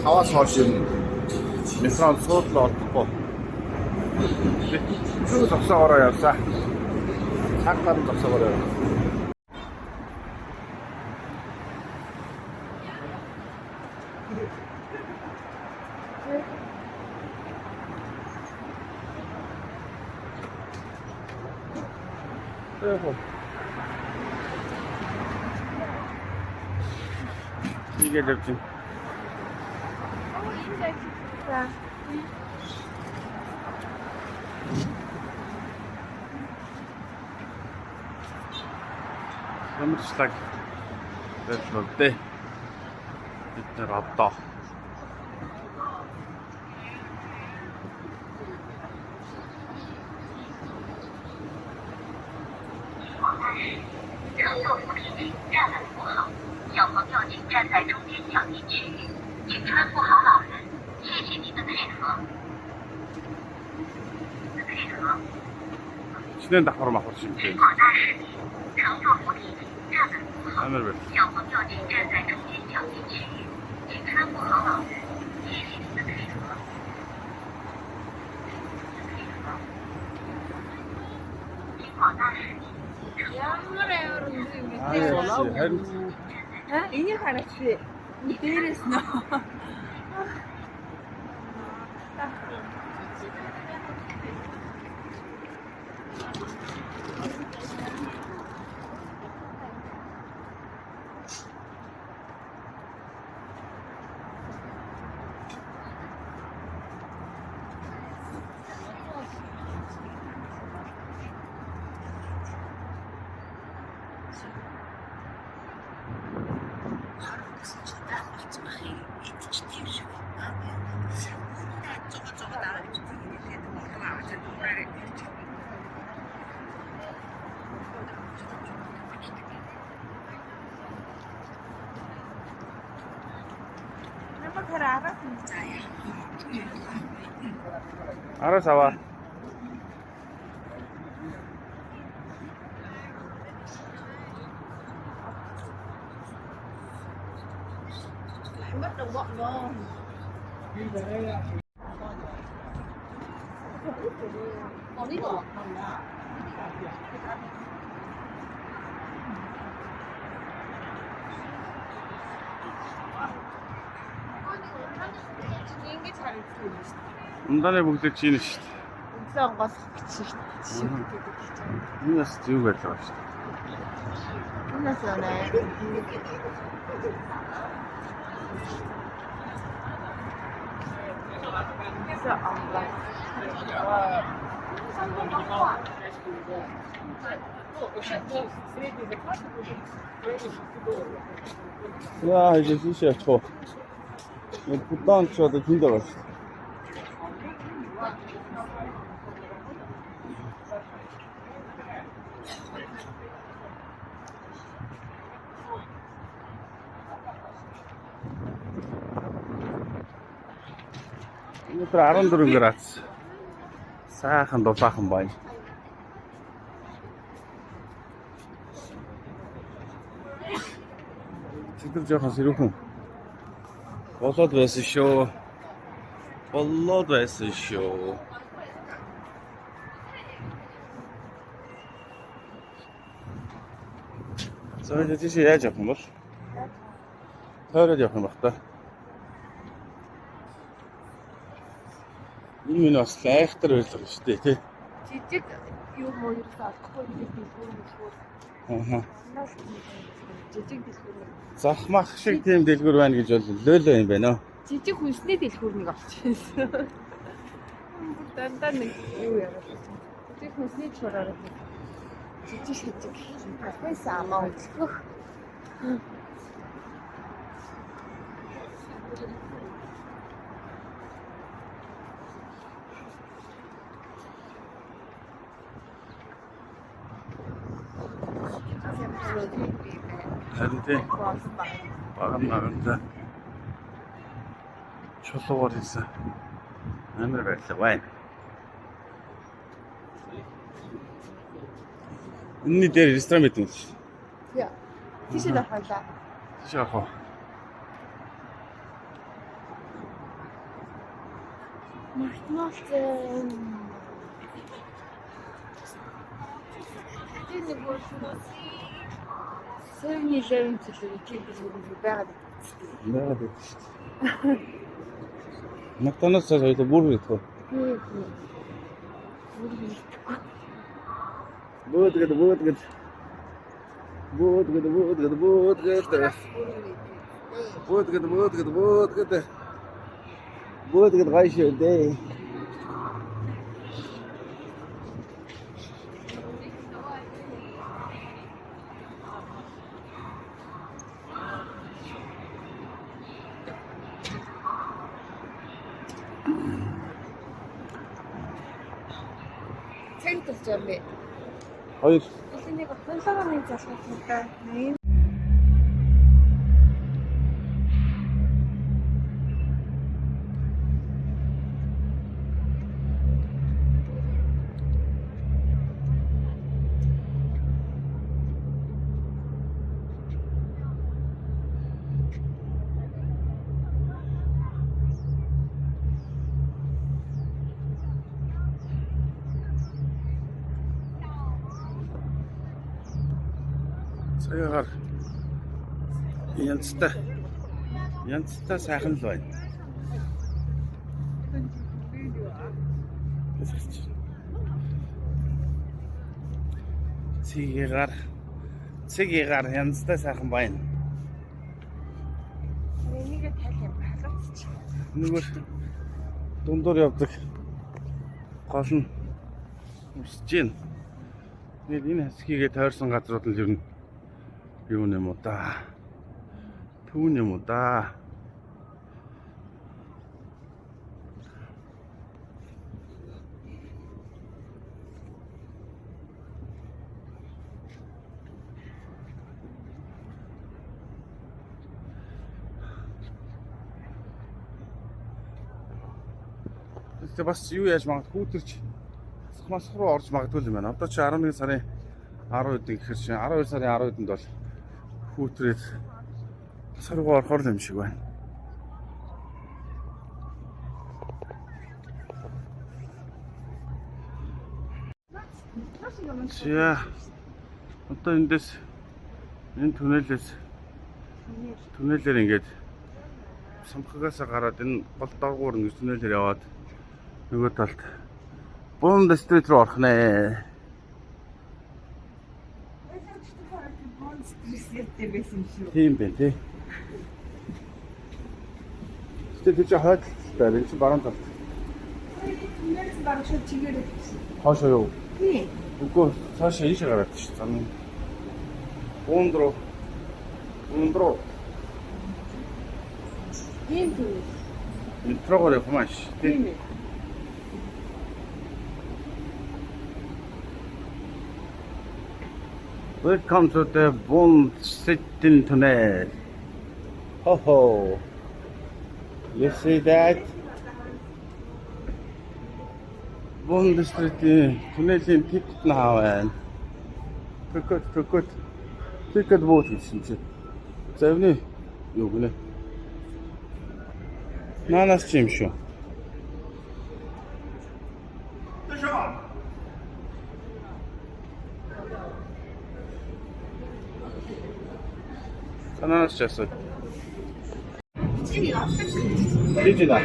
Хаваас хоош юм. Метронд суудлаа ордохгүй. Зүг зогсоогоороо явсаа. Цаг гарын зогсоогоороо явсаа. 이게 잡지. Ямар ч лаг Дэлгүүрдээ бид нэр одоо乘坐扶梯请站稳扶好，小朋友请站在中间较低区域，请搀扶好老人，谢谢您的配合。 шинэ давхар махар шиг дээ. 广大市民乘坐扶梯请站稳扶好， Амар байна. 小朋友请站在中间较低区域，请搀扶好老人，谢谢您的配合。 请广大市民乘坐扶梯 Харин Энийг хараач. Дээрээс нөө. араас аваа. Mất đồng bọn rồi. Còn ít rồi. 이게 잘 보이시죠? Ундааны бүгдийг чинь шүү дээ. Үнсэн гол бичсэн шүү дээ. Энэ бас зүг байлаа шүү дээ. Үнээс өнөө. 그래서 안 봐. За 이제 시시야 쳐. 이 부담 쳐도 힘들어. өнөөдөр 14 градус. Сайхан дулаахан байна. Чидэр жоохон сэрүүхэн. Болоод байсан шүү. Болоод байсан шүү. За энэ тийш яаж явах юм бол? Тойроод явах юм бах та. Энэ минь бас айхтар байлгаа шүү дээ тий. Жижиг юм уу ерөөсөө олохгүй нэг дэлгүүр. Аа. Жижиг дэлгүүр. Захмах шиг тийм дэлгүүр байна гэж бол лөөлөө юм байна оо. Жижиг хүнсний дэлгүүр нэг олчихсон. Дандаа нэг юу яриад байна. Жижиг хүнсний чураар. Жижиг шижиг. Кафес амаа өглөх. Харин тий. Багнаа чулуугаар хийсэн. Амар байлаа байна. Энэний дээр ресторан байт юм шүү. Яа. Тийшээ дахиалаа. Тийш явах уу? Мартмалцэн. Тэр нэг Сэрний левэн төлөв тиймээс байгаад байна. Байгаад байна шүү дээ. Макдоналдс хоёул бүр идэхгүй. Бөөдгөд гайшаа дээ. талж юм бэ? Хоёр. Энийг хонлогооны залгах юм да. Цагаагаар янзтай сайхан л байна. Цэгээр янзтай сайхан байна. Энийг тал юм халууч. Нөгөө дундуур явдаг гол нь үсэж гин. Тэгэл энэ хэсгийгээ тойрсон газрууд нь ер нь юу юм уу да? Түүн юм уу да? Тэ бас юу яаж магадгүй хүүтэрч масх руу орж магадгүй юм байна. Одоо чи 11 сарын 10-нд гэхэр чинь 12 сарын 10-нд бол хүүтрээд масх руу орохоор юм шиг байна. Яа. Одоо эндээс энэ түнэлээр ингээд самхагаасаа гараад энэ гол доогуур нэг түнэлээр яваад нөгөө талд Bond Street руу орох нэ. Тийм бэ тий. Тэгэж хойдолтой энэ чинь баруун талд. Нэрс баг шууд чигээр. Хоошоо юу? Тий. Үгүй цаашаа ийшээ гараад шүү. Зам. Bond руу. Тийм үү. Метрогоор явах маш. Тийм ээ. Welcome to the Bond Street tunnel. Ho ho. You see that? Bond Street tunneлийн ticket нь хаваа. Ticket бууж гэсэн чи. Завны юу гэнэ? Нанаас чи юм шүү. Ананас часаа. Лижина.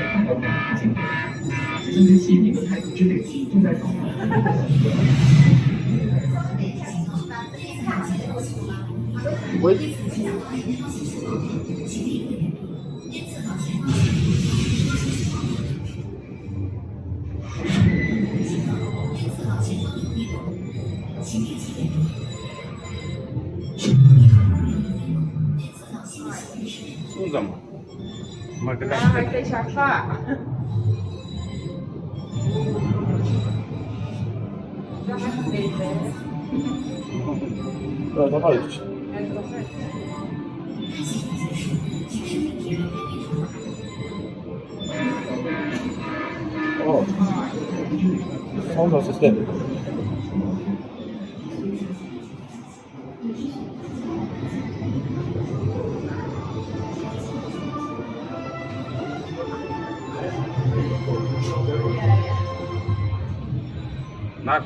Ой. Сузам. Магнат. Тэ шафа. Давай. О. Сонда систем. Нар.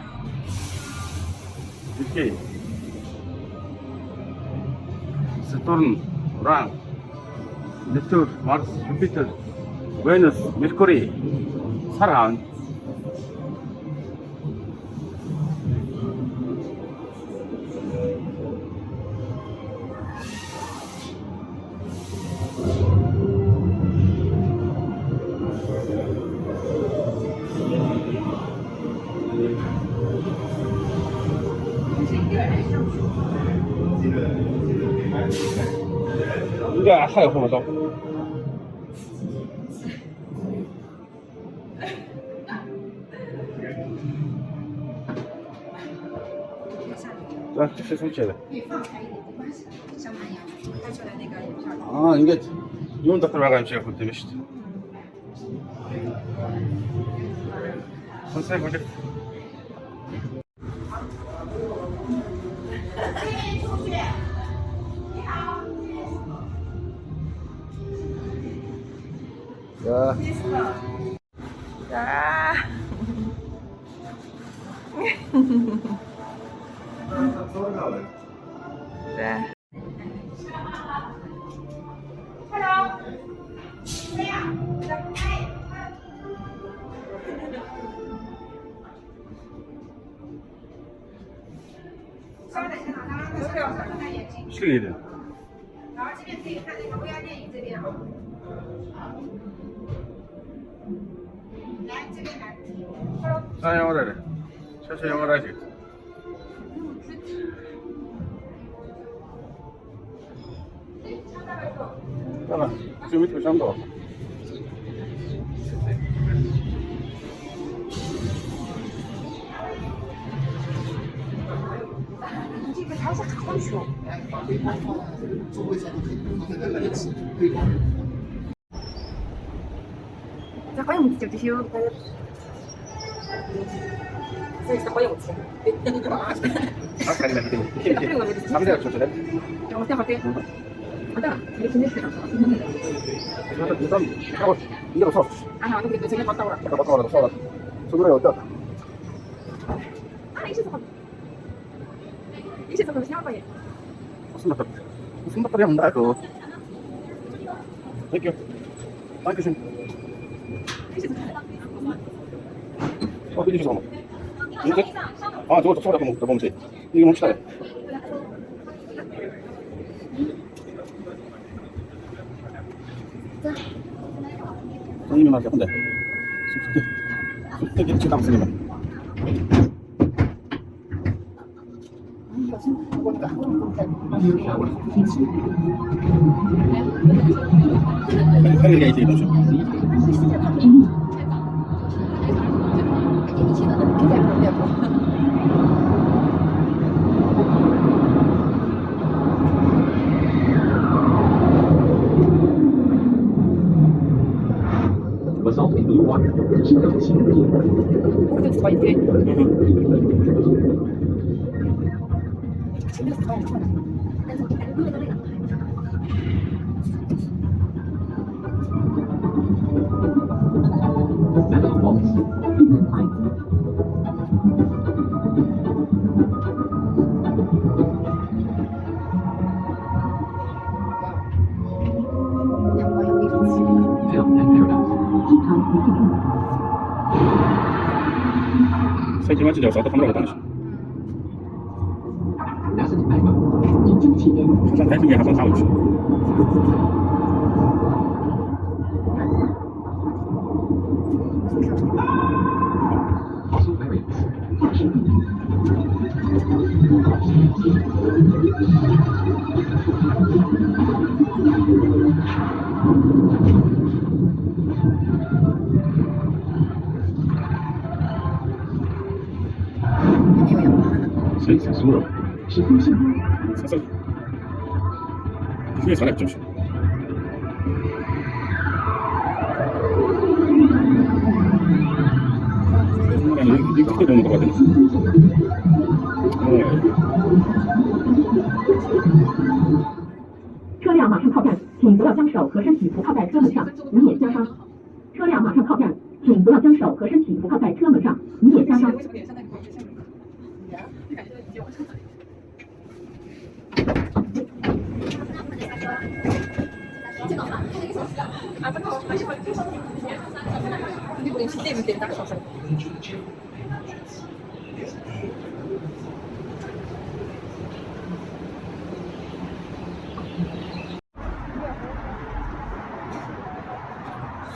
Окей. Сатурн, Уран, Нептун, Марс, Юпитер, Венус, Меркурий, Сар хаана? 이게 아파요, 보면서. 啊，这是什么写的？啊，应该用的들어가면 제가 볼 때는 시죠. 선생님 먼저. 야. 야. 네. 시계 돼. 然后这边可以看那个 VR 电影这边啊。来这边来。 아, 영어를 해. 최초 영어를 하지. 따라, 지금 밑으로 잠도 왔어. 잠깐 못 드시오. 잠깐 못 드세요. 아, 가리나, 이렇게. 남자가 좋잖아. 어때 어때? 어때? 이렇게 됐어요. 일단, 하고, 이대로 서. 아, 근데 그 제가 갔다 오라. 갔다 와라, 서라. 저번에 어땠다? 아, 이시서. 이시서 그럼 시험 방에. 무슨 맛들이 한다, 그거. 땡큐. 마이크 좀. 삐지셔서 먹어. 이렇게? 아, 저거 소리 한번 먹자, 이거 멈추다. 선생님이 말이 아픈데. 쑥대기 지금 선생님은. 헬리가 이제 이러죠. Basalt in blue water. 모두 다 이렇게. Metal walls. Film and paradise. 세지만 진짜 어떤 카메라가 다니시. Acid magma. 인증 지면. 항상 대중에 항상 다우치. Fossil variants. Censura. 사실 그게 잘했죠. 이거 크게 되는 거 같아. 车辆马上靠站，请不要将手和身体扶靠在车门上，以免夹伤。车辆马上靠站，请不要将手和身体扶靠在车门上，以免夹伤。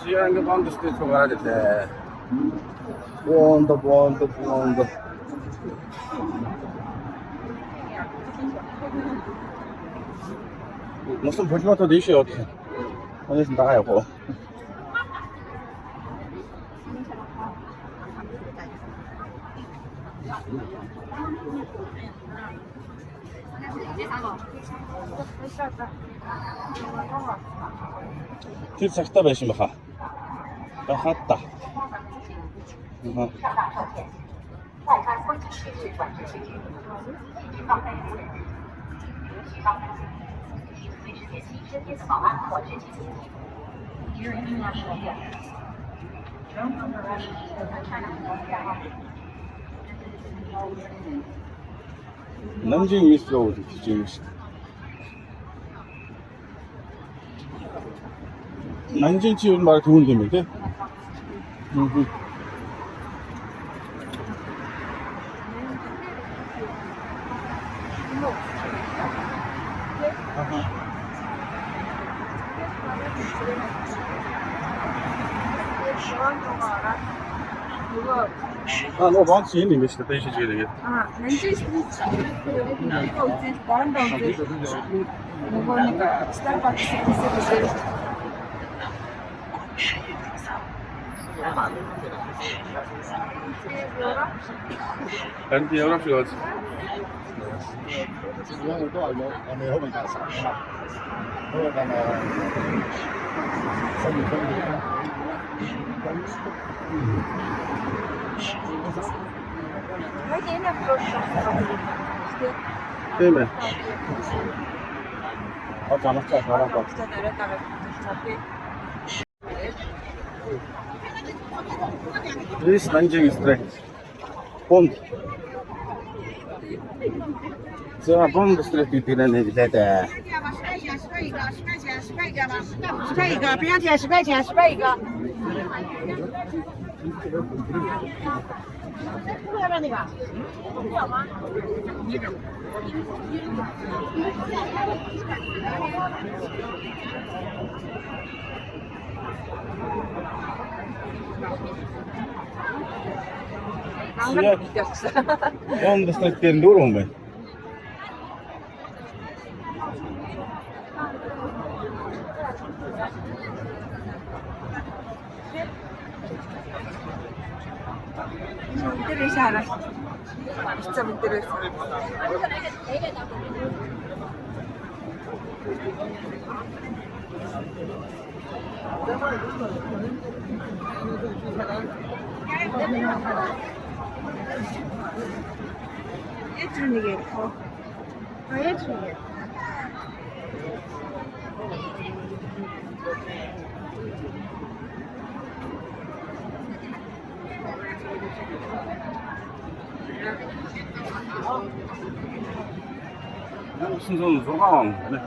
시안가 반드 스테이트 가야 돼. 본다. 무슨 벌써부터 4시에 어떻게? 오늘 나가요, 뭐. Тэр цагтаа байсан баха. Бахатта. Аа. 外观规矩是转制设计，西方该服务人士，西方该服务以随时检期身边的保安或执勤司机。Your international guests. Don't underestimate the China 남진 위스로 지금 난진 지금 말 좋은 데인데. А, ну, вон сильный место, ты еще делаешь. Надеюсь, что здесь банда, здесь невольника, Starbucks, здесь. Ben de Avrupa godt. Değil mi? O zaman çağırarak bak. This Nanjing Street. Bond. 자, Bond Street 이때는 내리다. 10块一个，不要钱，10块钱，10块一个。要不要那个？要吗？ Bond Street'ten durum ben. 인터넷이 하나 진짜 인터넷 예준이 게 있고 예준이 게 순서는 소강. 네.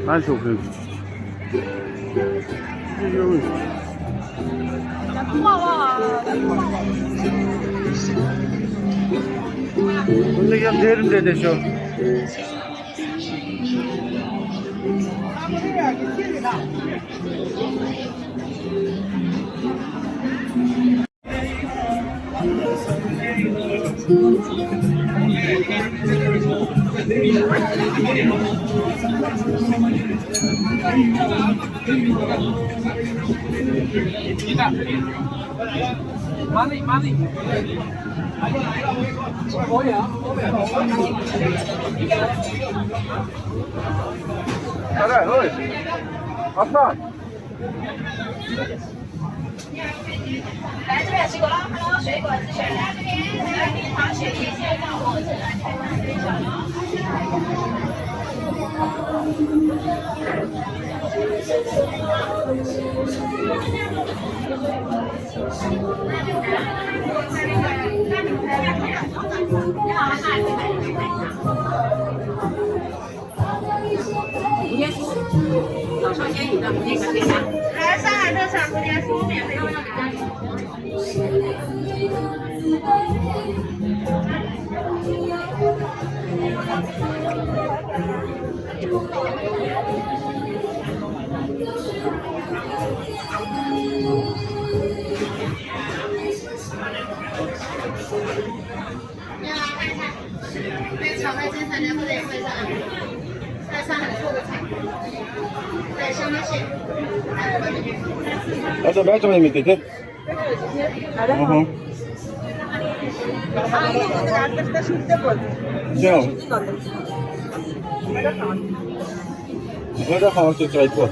난 좋고요. 근데 그냥 되는데 되죠. 가자, 어이. 왔다. 来这边吃过了，还有水果自选，来这边来冰糖雪梨现放我自然开发非常好。首先有的不那个对吧？来上海特产蝴蝶酥免费用给大家。 아, 对，炒菜先3年或者也会上，在上海做的菜，对，什么蟹？ Ito, bakit may mitite? Oo. Siya. Wala ka ako sa ito.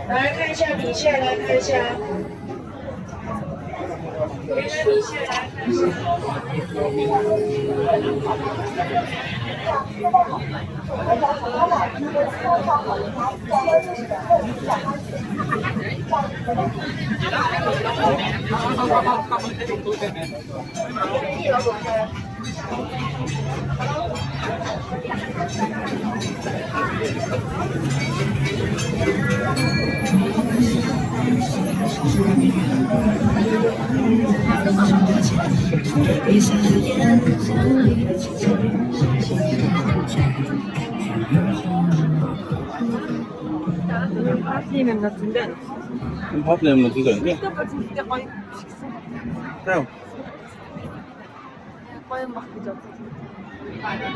来看一下米线，来看一下。米线来看一下。파티는 같은데 밥 내면 되는데? 진짜 거의 그냥 거의 막 그죠. 아니야.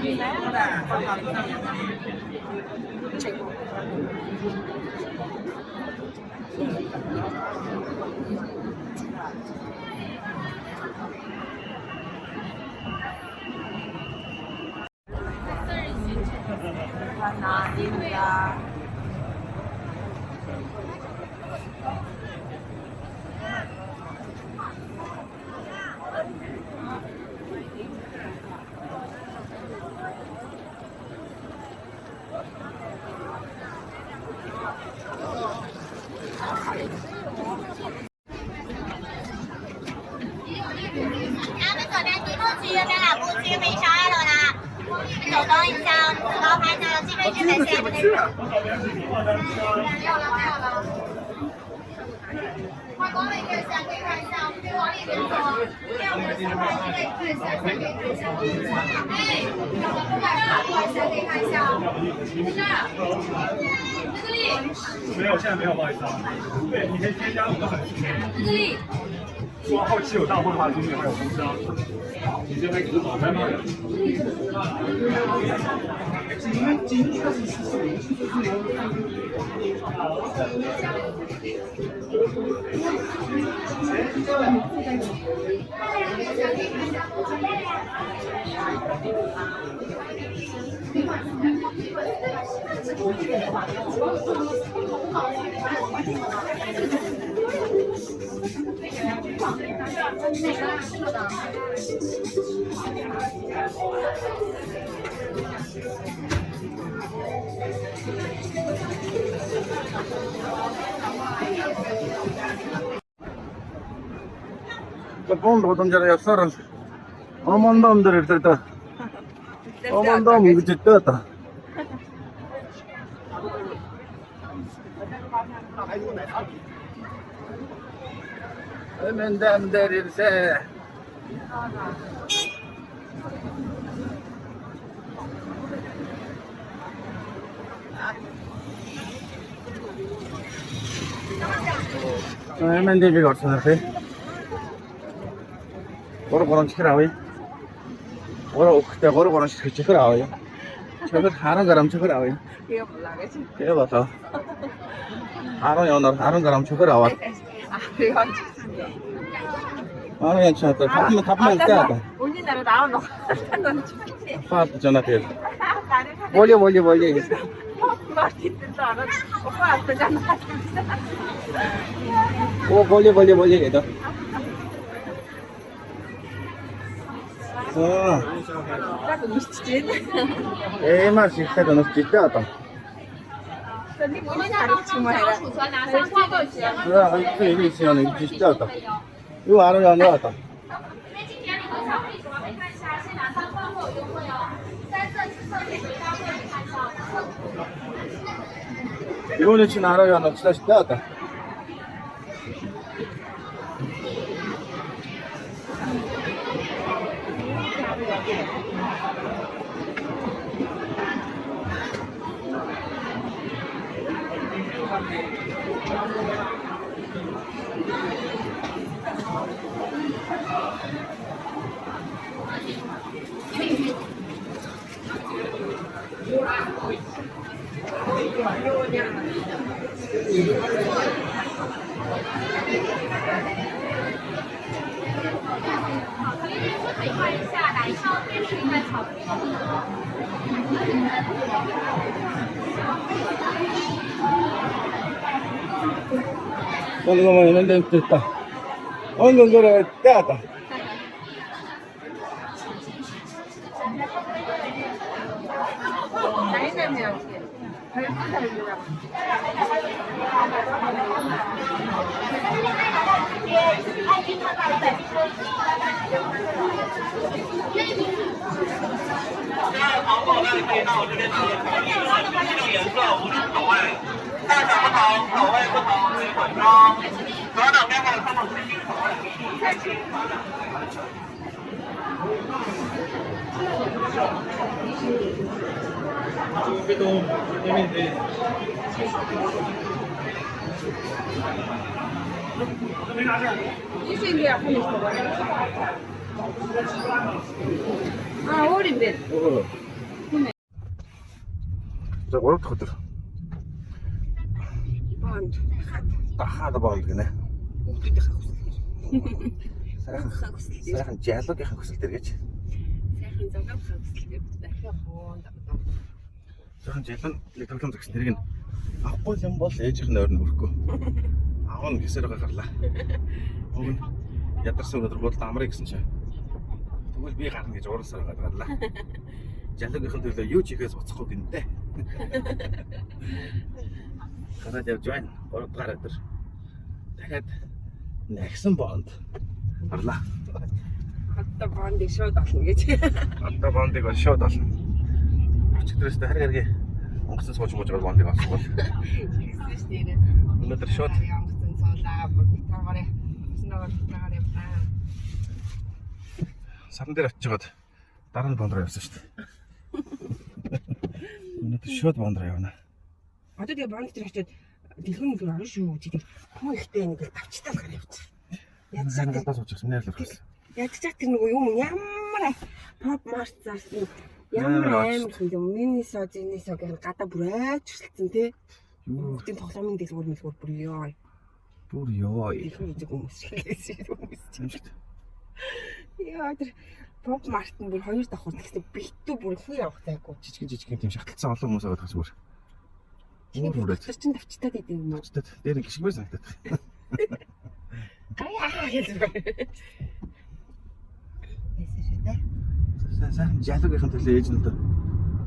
没有，现在没有，不好意思啊。对，你可以添加我们的粉丝群。如果后期有到货的话，今天会有通知啊。你这边只是早餐吗？Kapon rotan jara yapsaran. Aman da amdır ertete. Aman da amdır ciddi ata. Hemen de amderirse. Hemen de bir görsün herfi. Koru çıkırağı. Koru çıkırağı. Çıkır harun garam çıkırağı. 이거 몰라겠지. Kaya ba to? Harun garam çıkırağı. 아, 그래요? Ano yan siya to? Tapman ka to. 우리나라 나오는 거 좋지. Pat dyan natin. 나는 Boleh. 마티도 알아. 오빠 앞에잖아. Oh, boleh ito. 딱 미치지. Masih kita kena cerita atau? 근데 우리 다리 주문해라. Ini siapa ni cerita atau? Ini ada yang ada atau? Ini cina ada yang ada cerita atau? Quando mamãe não deve ter tá. Onde agora é teatro? 어린데. За 3 дахь өдөр. Банд. Хаад боонд гинэ. Хүүхдүүдийнхээ хүсэл. Сайхан диалогын хүсэл дээр гэж. Сайхан залгамхаа хүсэлтэй дахиад боонд. Сайхан жилэн нэг тоглоом зогсон тэрийг нь авахгүй юм бол ээжийнх нь ойрн хүрэхгүй. Аав нь гисээр гарлаа. Уг нь ядарсан өнөдөр бодлоо амраа гэсэн чинь. Тэгвэл би гарна гэж уурсаар гарлаа. Жалгийнхын төлөө юу ч ихээс буцахгүй гинэ. Гараад явж байна. 3 дахь өдөр. Дахиад нэгсэн боонд гарлаа. Одоо бондыг шууд олно гэж. Одоо бондыг шууд олно. Өчигдрээс хариг хариг онгоцон сууж мууж байгаа бондыг олсон бол. Өнөөдөр шууд онгоцон суулаа. Бүгдээрээ сноор яваа. Саран дээр очиод дараа нь бонд руу явсан шүү дээ. Өнөөдөр шууд бонд руу явна. Одоо тэгээ бонд дээр очиод дэлгүүр мөр орно шүү. Тэгээд хөө ихтэй нэг тавчтаа гараа явчих. Янзаар гадаа сууж байгаа нэр л болсон. Яаж ч тэр нөгөө юм ямар pop mart зарсан ямар амар юм минисо зинисо гэх гадаа бүр айж хөсөлцөн тий. Бүгдийн тоглоомын дэлгүүр мэлгүүр бүр ёо. Бүр ёо. Их нэг хүмүүс хэлээсээ хүмүүс. Тийм шүү дээ. Яа тэр pop mart нь бүр 2 давхар тэгсэн битүү бүр хүү явах тайгүй. Жижиг тийм шалталцсан олон хүмүүс аваад гас бүр. Бүр үрээд. Тэр чин тавчтаад идэв юм уу? Тавчтаад дээр гიშгмээр санагдаад. Аяа гэж байна. Эсэжээ. Сайн жалгийнхын төлөө ээж нь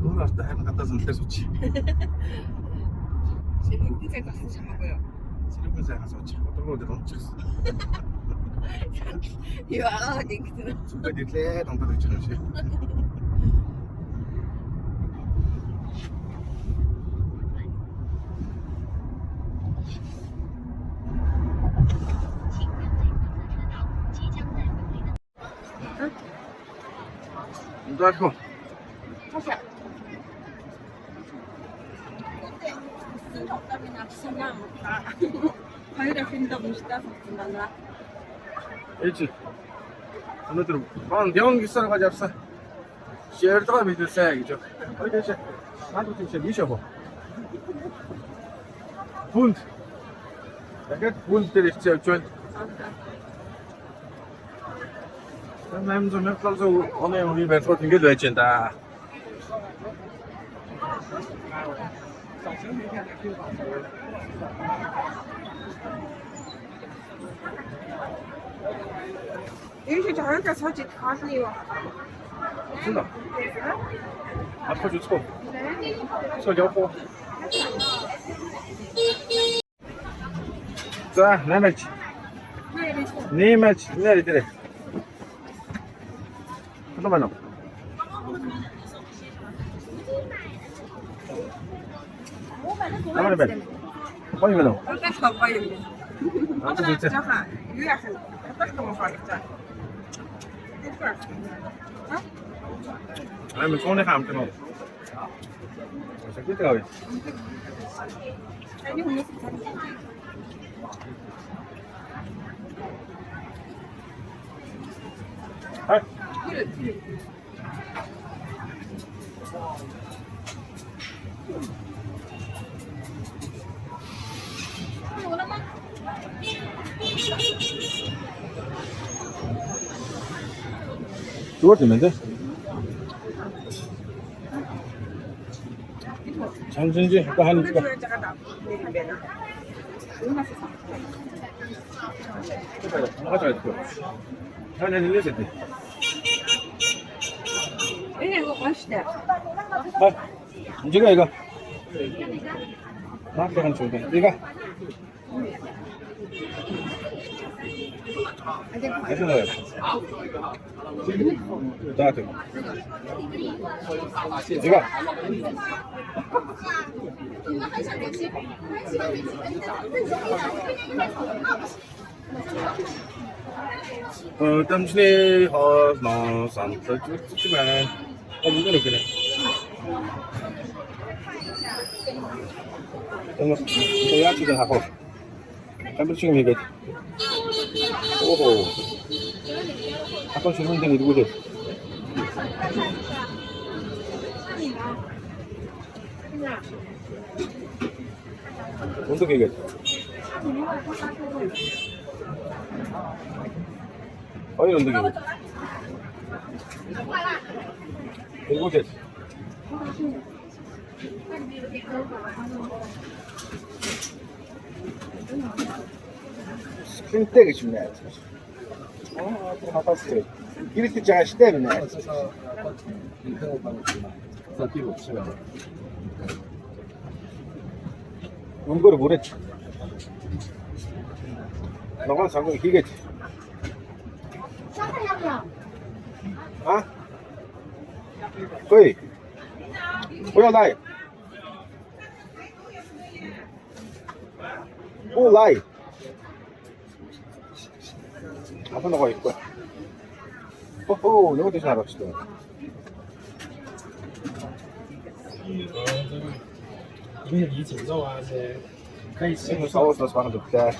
өөр ортой харин гадаа саналтай сууч. Сэргэнтэй цаг болсон шамаагүй юу? Сэргэн сайхан сууч. Одоогоо дээр унчихсан. Яа гэдэг. Зүгээр ирлээ дондор гэж байгаа юм шиг. Дальше. Хаша. Хоёр ахын давмжтаа болсон байна. Ээж. Өнөөдөр бонд явна гэсэн гаж явсан. Шеэрлага мэдүүлсэн гэж. Хоёр дэше. Наад үгүй чинь биш аа. Бүнд. Дахиад бүнд дээр ирч явж байна. Нам зам мэтлэлзөө оны үеийн байдлууд ингэж байж байна да. Энэ ч хойгоо сууж идэх хоолны юу? Сина. Авах гэж үзэхгүй. Сууж явах уу? За, нэмэлч. Нэмэлч нэр дээр. Ano ba no? Ano ba? Ano ba no? Хатах гоё юм. Ano ba ito? Жаха, юу яах вэ? Хатах юм байна. 아니면 손에 감 뜨면. 저기 가위. 아. 그거 되면 돼? 장순지 아까 한 거. 가져야 돼. 하나 늘려야 돼. 이거 맛있대. 이거. 나한테 한 줘. 이거. 해서 넣어야 돼. 나한테. 이거. 당신의 허나 산타 주지만 이거는 그래. 이거 야채를 하고 짬뽕 이거. 오호. 아까 주문 되게 누구지? 어떻게 이게? 어디 어떻게? 이거지. 스크린 떼기 쉽네. 아팠어. 이렇게 잘 시대네. 뭔거를 모르지. 너가 장군 기겠지. 아? 거의. 不要来。不来。앞에 나가 있고. 호호, 이거 대신 알았지. 因为里脊肉啊这些可以吃。 지금 싸워서 사는 좋대.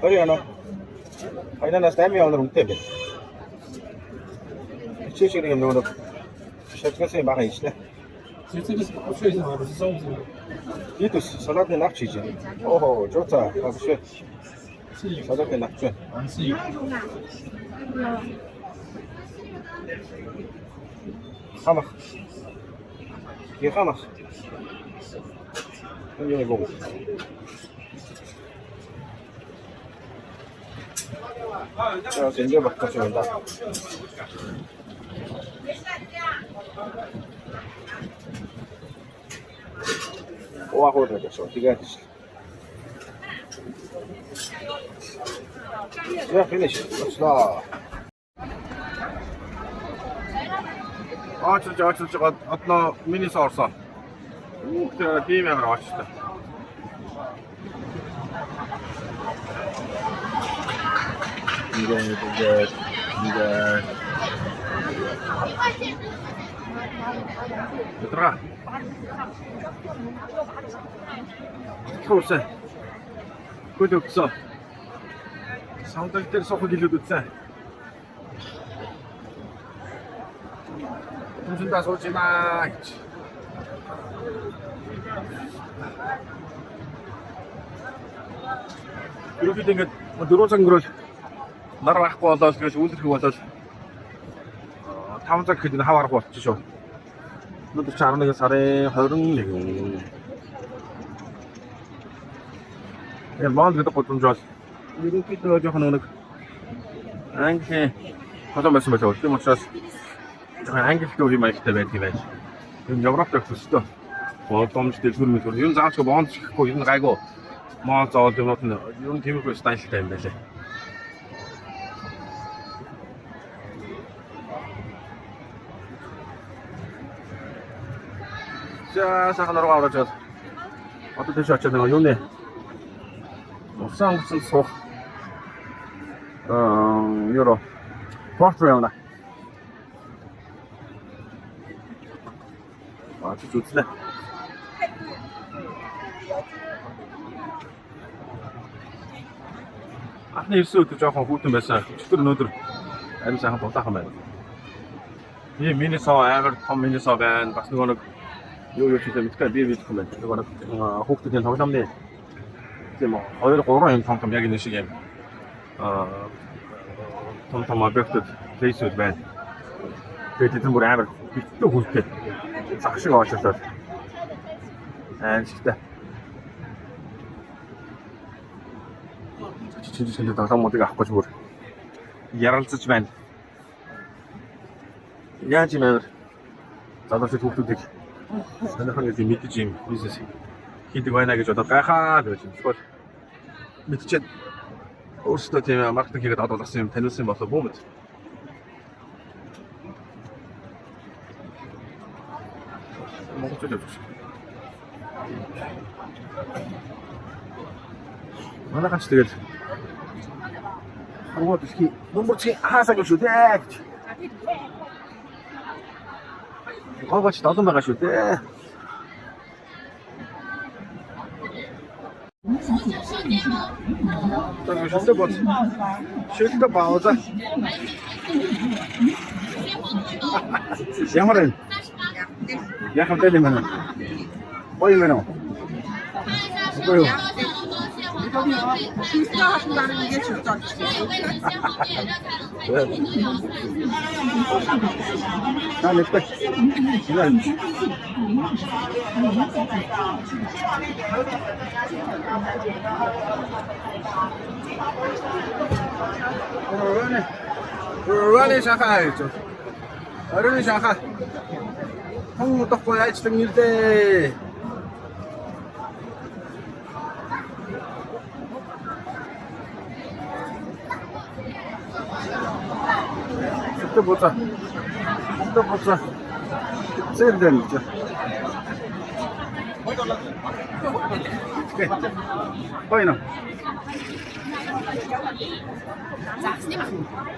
어디 하나? 아니 나 스타임이 오늘 못해. 실시간에 오늘 셰프가 많이 있네. 其实这个是不脆是吗？不是瘦是吗？ 이도 살라드 낙지지. 오호, 좋다. 아주 是有， 살라드 낙지. 是有。 하마. 이게 하마. 이거 보고. 자, 이제 막 다시 온다. 와, 호를 됐어. 이게 됐어. 자, finish. Let's go. 아 진짜 어떤 미니 사왔어. 제가 게임하러 왔다. 이게 얘들아 코스 그거 없어. 상당 때 썩어 길려도 돼. 준다 쏘지마. 이렇게 된 게 늘어진 걸 나라 갖고 와서 그래서 운들고 와서 타운자 그디는 하와라고 왔죠. 너도 잘하는 게 잘해. 허릉 얘기. 예, 마음도 좀 좋았어. 이렇게 저 하는 거. 안게 가서 말씀하세요. 어떻게 못 쳤어? 한국 story maar ik te weten weet. Je hebt toch verstaan. Wat dan stil voor me voor. Je zag zo behandeld gewoon in rijgo. Maar zo doen we het. Je moet hem voor staan staan beetje. 자, 자 하나로 와라 저. 어떻게 되셨죠? 내가 요네. 뭐 쌍무슨 소. 유로 포트레오나 아주 좋네. Анхны ирсэн өдөр жоохон хүүтэн байсан. Өчигдөр өнөөдөр аим сайхан дутаахан байна. Би Миннесо амар том Миннесо байна. Бас нэг юу ч хэлээ мэдгүй би мэдгүй байна. Нөгөө хүүхдийн тоглоомны тийм 2-3 юм том яг энэ шиг юм том объектууд плейсүүд байна. Тэгээд эдгээр бүр амар битүү хүлтэй зах шиг оочрлоо. Шигтэй. Чиний тоглоомуудыг авах гэж бүр ярилцаж байна. Яаж юм амар залуучууд хүүхдүүдийг сонирхох гэж мэдэж юм бизнес хийдэг байна гэж бодоод гайхаад байж юм. Тэгвэл мэдчихэд өөрсдөө тийм маркетинг хийгээд олгосон юм таниулсан болов уу мэд. Монголчууд явж байна. Манайхаач тэгэл Ого, дэлхий бомборчгийн хаасаа гэж шүү дээ гэж. Гооч долон байгаа шүү дээ. Так шилдэг бол шилдэг бауза. Ямар вэ? Яхав дээр юм байна. Ой мэнэ. Ой. Running Shanghai. Running Shanghai. Không tóc quay ai từng như thế. Что будет? Что будет? Цель дальше. Пойдем.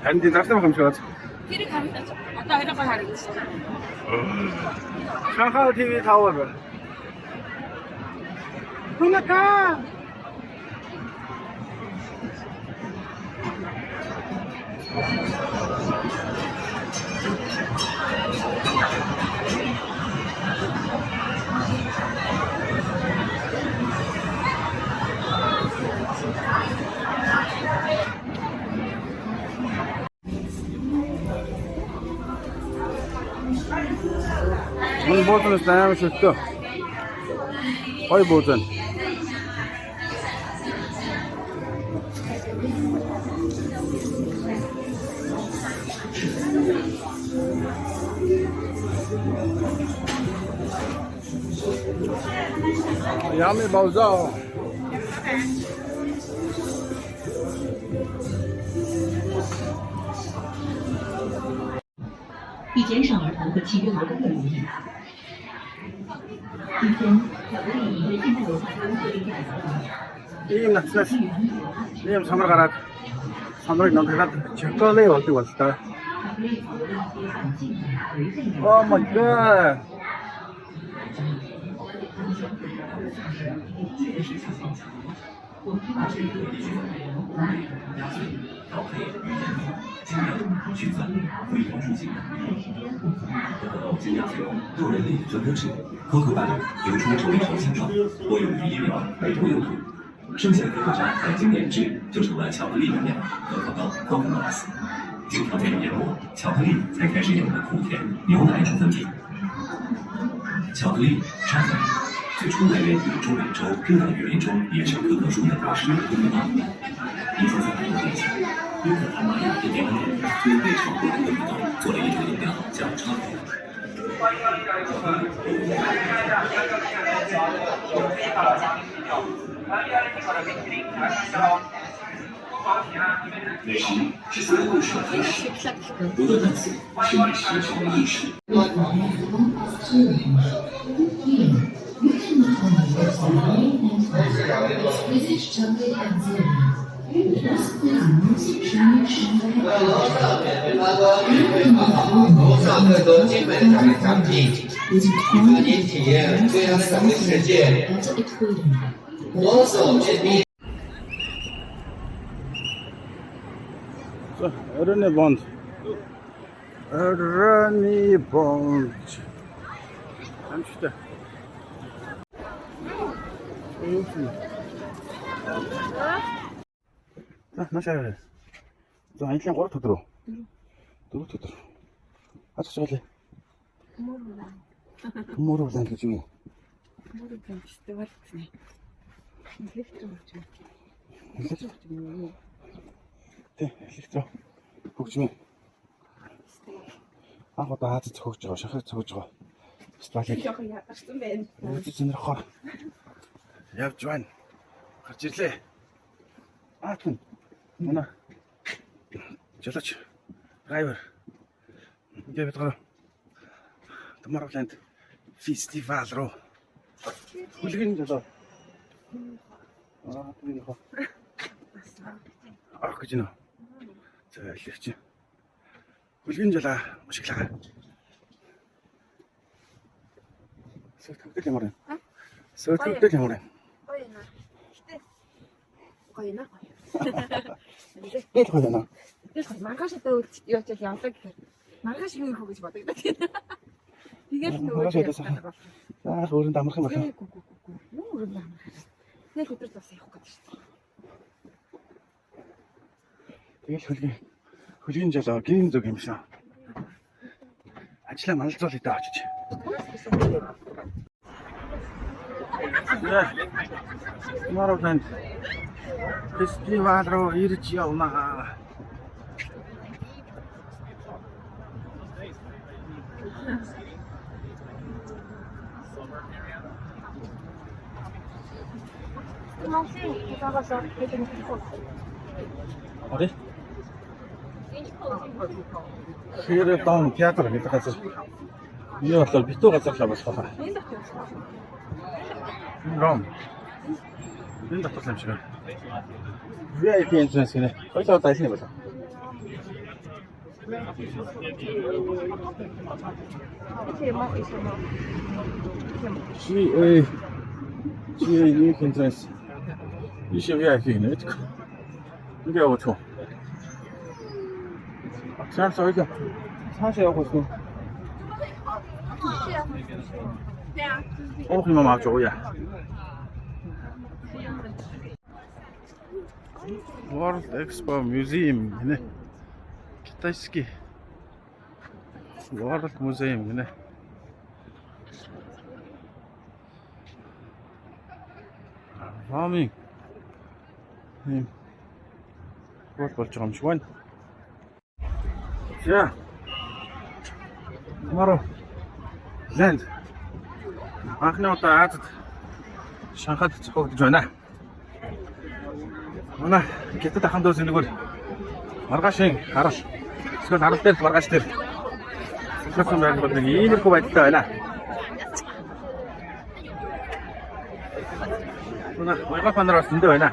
Анди зарсан юм шиг байна. Тэр харагдаж одоо хэрэг харагдаж байна. Шанхай ТV Tower. Хунака. Мөн бодлоо таамаг шүтөө. Хой бодлоо. Yummy bauzao. 以减少儿童和其余劳动的容易。今天，巧克力已对现代文化中决定带来 ийм наснаас ийм самар гараад самрыг ногдоод чоколад болдог бол та. Oh my god.可可伴侣流出成为头形状，多用于医疗、美容用途。剩下的可可渣在经炼制，就成了巧克力原料可可膏 （Coconuts）。经调配研磨，巧克力才开始有了苦甜、牛奶等分泌。巧克力 （chocolate） 最初来源于中美洲热带雨林中野生可可树的果实可可膏。1300多年前，约克坦玛雅印第安人对未炒过的可可豆做了一种饮料，叫 chocolate。 美食是所有故事的开始，不断探索是美食成为意识。 Exquisite chocolate and zero. 楼上更多精美的奖励产品，让您体验最样的奖励世界。左手边边。 За, оройны бонд. Оройны бонд. Амжтай. За, нашаа. За, аялийн 3 өдөр. 4 өдөр. Ачаач галээ. Мөрөөлэн гэж юу? Мөрөөлэн фестивал гэсэн. Электро гэж. Тэ, электро хөгжмийн анх удаа Азад зохиож байгаа, шахах зохиож байгаа фестивалыг ядарсан байна. үзэж сонирхоор явж байна. Гарч ирлээ. Аатун. Манай жолооч драйвер. Ингээд бид гараа Tomorrowland фестивал руу хүлгэн жолоо. Тийм яах вэ? Ах гэж нөө. За илэрч. Хүлгэн жолоо ашиглаа. Сөтгөл ямар вэ? Сөтгөл ямар вэ? Гоё наа. Гэтэ гоё наа. Тэл гоё наа. Тэгэл маргааш одоо юу ч явлаа гэхээр маргааш юу их гэж бодогдоо тийм. Тэгээд Маргааш ядаа. За өөрөнд амрах юм байна. Юу өрөнд амрах. Нэг өдөр бас явах гэдэг шүү дээ. Тэгэл хүлгэн жолоо гин зүг юм шиг. Ажлаа малзуул идэ очиж. Tomorrowland фестивал руу ирж явнаа. 어디? Хэрэдон театр гэдэг газар. Энэ бол битүү газар л болох байна. Ром. Энэ дотор юм шиг байна. VIP entrance гэнэ. Хоёлоо дайлна болоо. GA new entrance. 이시 VIP гэнэ. 이게 어떻게? Сайн сойг. Цаашаа явах гэсэн. Ох юм авч уу яа. World Expo Museum гэнэ. Китайский World Museum гэнэ. Ромын юм болж байгаа юм шиг байна. За. Tomorrowland. Анхны удаа Азад Шанхайд зохиогдож байна. Манай гэтэд ахын дүүс нэгөр маргаашийн харал. Эсвэл харал дээр маргааш дээр. Зөвхөн байх бол нэг иймэрхүү байдалтай байна. Манай уяга панаар бас зөндөө байна.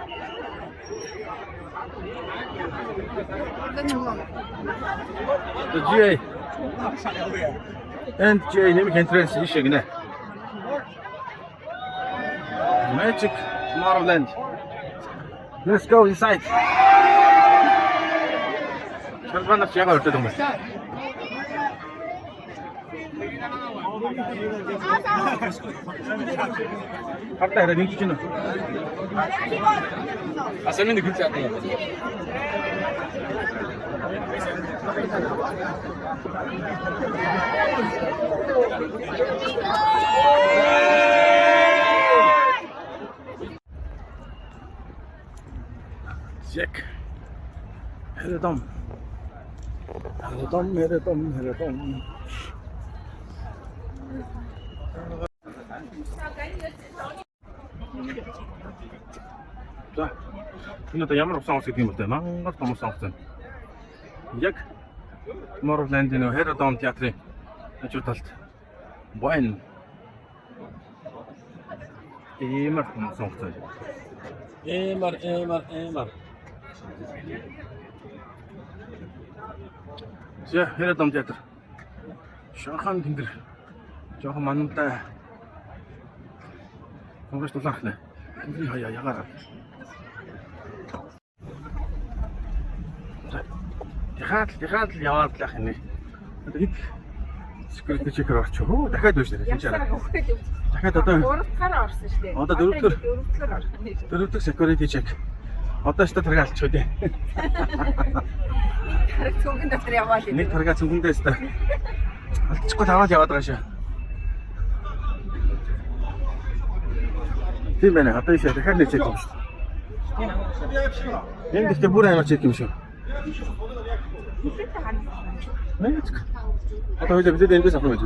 The GA and GA name entrance issue гэнэ. Magic Tomorrowland. Let's go inside. Шалбанаар яга өртөд юм байна. Хартаа хараа нэг чинь. Асарын нэг хүч яадаг юм. Check. Heredom. За. Энэ одоо ямар усан ус гэдэг юм бэ? Мангар том усан ус. Яг Tomorrowland нөө Heredom театрын хажуу талд байна. Эмэр том усан ус. Эмэр. За хэрэг дом театр. Шанхан тэнгэр. Жохон мантай. Монгол тулаах нэ. Тэнгэрийн хаяа ягаар. Дахиад л яваад л ах юм. Одоо хэд security checker орчих. Хөө дахиад биш нэ. Дахиад одоо 3-аар орсон шүү дээ. Одоо 4-р security check. Одоо ч таргаалчих үү. Тараг цүнхэн дотор яваад Нэг таргаа цүнхэндээ өстө. Алдчихгүй таваад яваад байгаа шүү. Тийм байна. Одоо ийшээ дахиад нэг чек юм шүү. Энэ дэхтэй бүр амар чек юм шүү. Нэг. Одоо хоёул бид эндээс авах юм байна.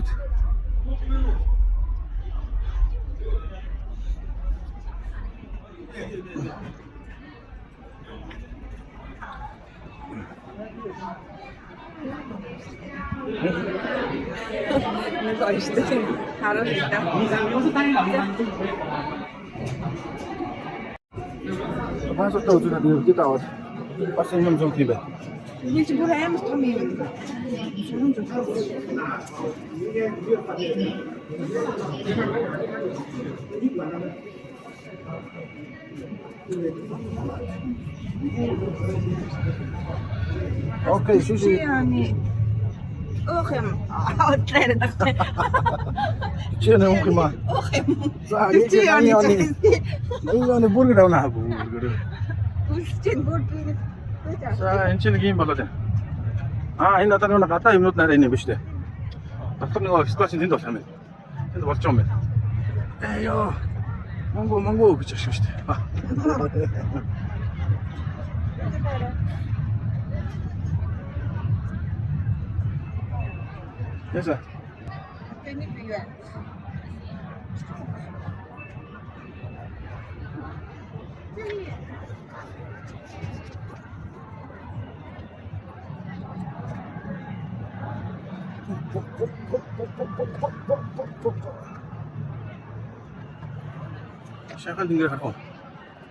нэг ойштой харуултаа. Паспорт үзүүлээд нэг даваад бас юм зүүх юм байна. Энэ чинь бүр амар том юм. Шүрэн зүгт. Окей, шиши. Ох юм. Аутлаар дагтай. Чи нэ өх юм аа. Ох юм. За, энэ бүргэр авна бүргэр. Үсчэн бүргэр. За, энэ чинь нэг юм болоод байна. Энэ одоо нэг гадаа юмнууд нарай юм биш үү? Дотор нэг ситуацийн тэнд болох юм байна. Тэнд болж байгаа юм байна. Ёо. Монго гэж ашиг шүү дээ. Яса. Тэний бие. Шанхан тэнгэр харах уу?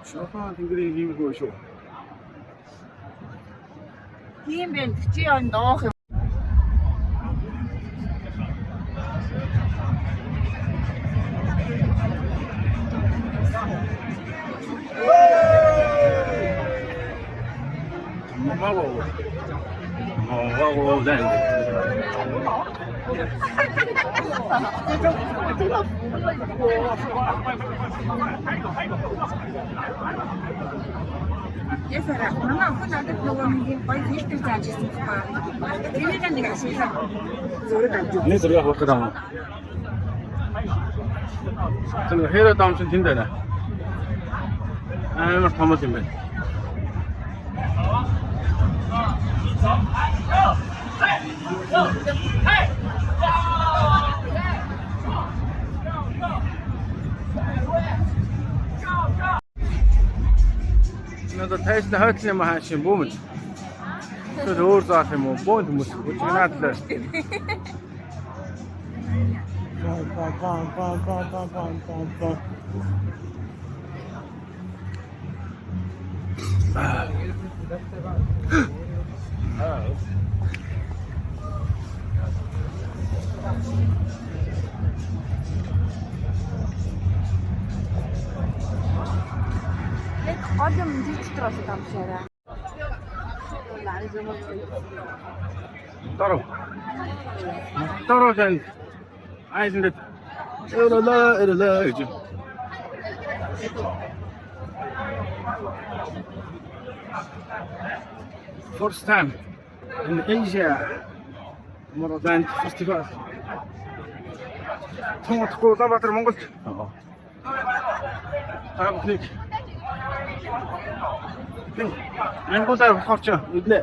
Шанхан тэнгэрийн юм гоо шүү. Тийм байна. Чи он доох юм. Маго дан. Ясара манай охин надад нөгөө нэг гоё фильтр зааж ирсэн байна. Тэрийг нэг ашиглаа. Зураг авч. Энэ зураг авах гэдэг юм. Тэр хэрэг даун чинь тэнд байна. Амар том юм байна. Надад тайсны хойтлын юм хаашийн бүүмэл. Тэр өөр заах юм уу? Бөөнд хүмүүс үжигнаад л. Гол юм дижитал тамшаараа. Таруу сан айсэнд эрэлээ гэж. First time in Asia Morodant Festival. Томотгүй Улаанбаатар Монголд. Нэг Янгуудаар болохоор ч үднэ.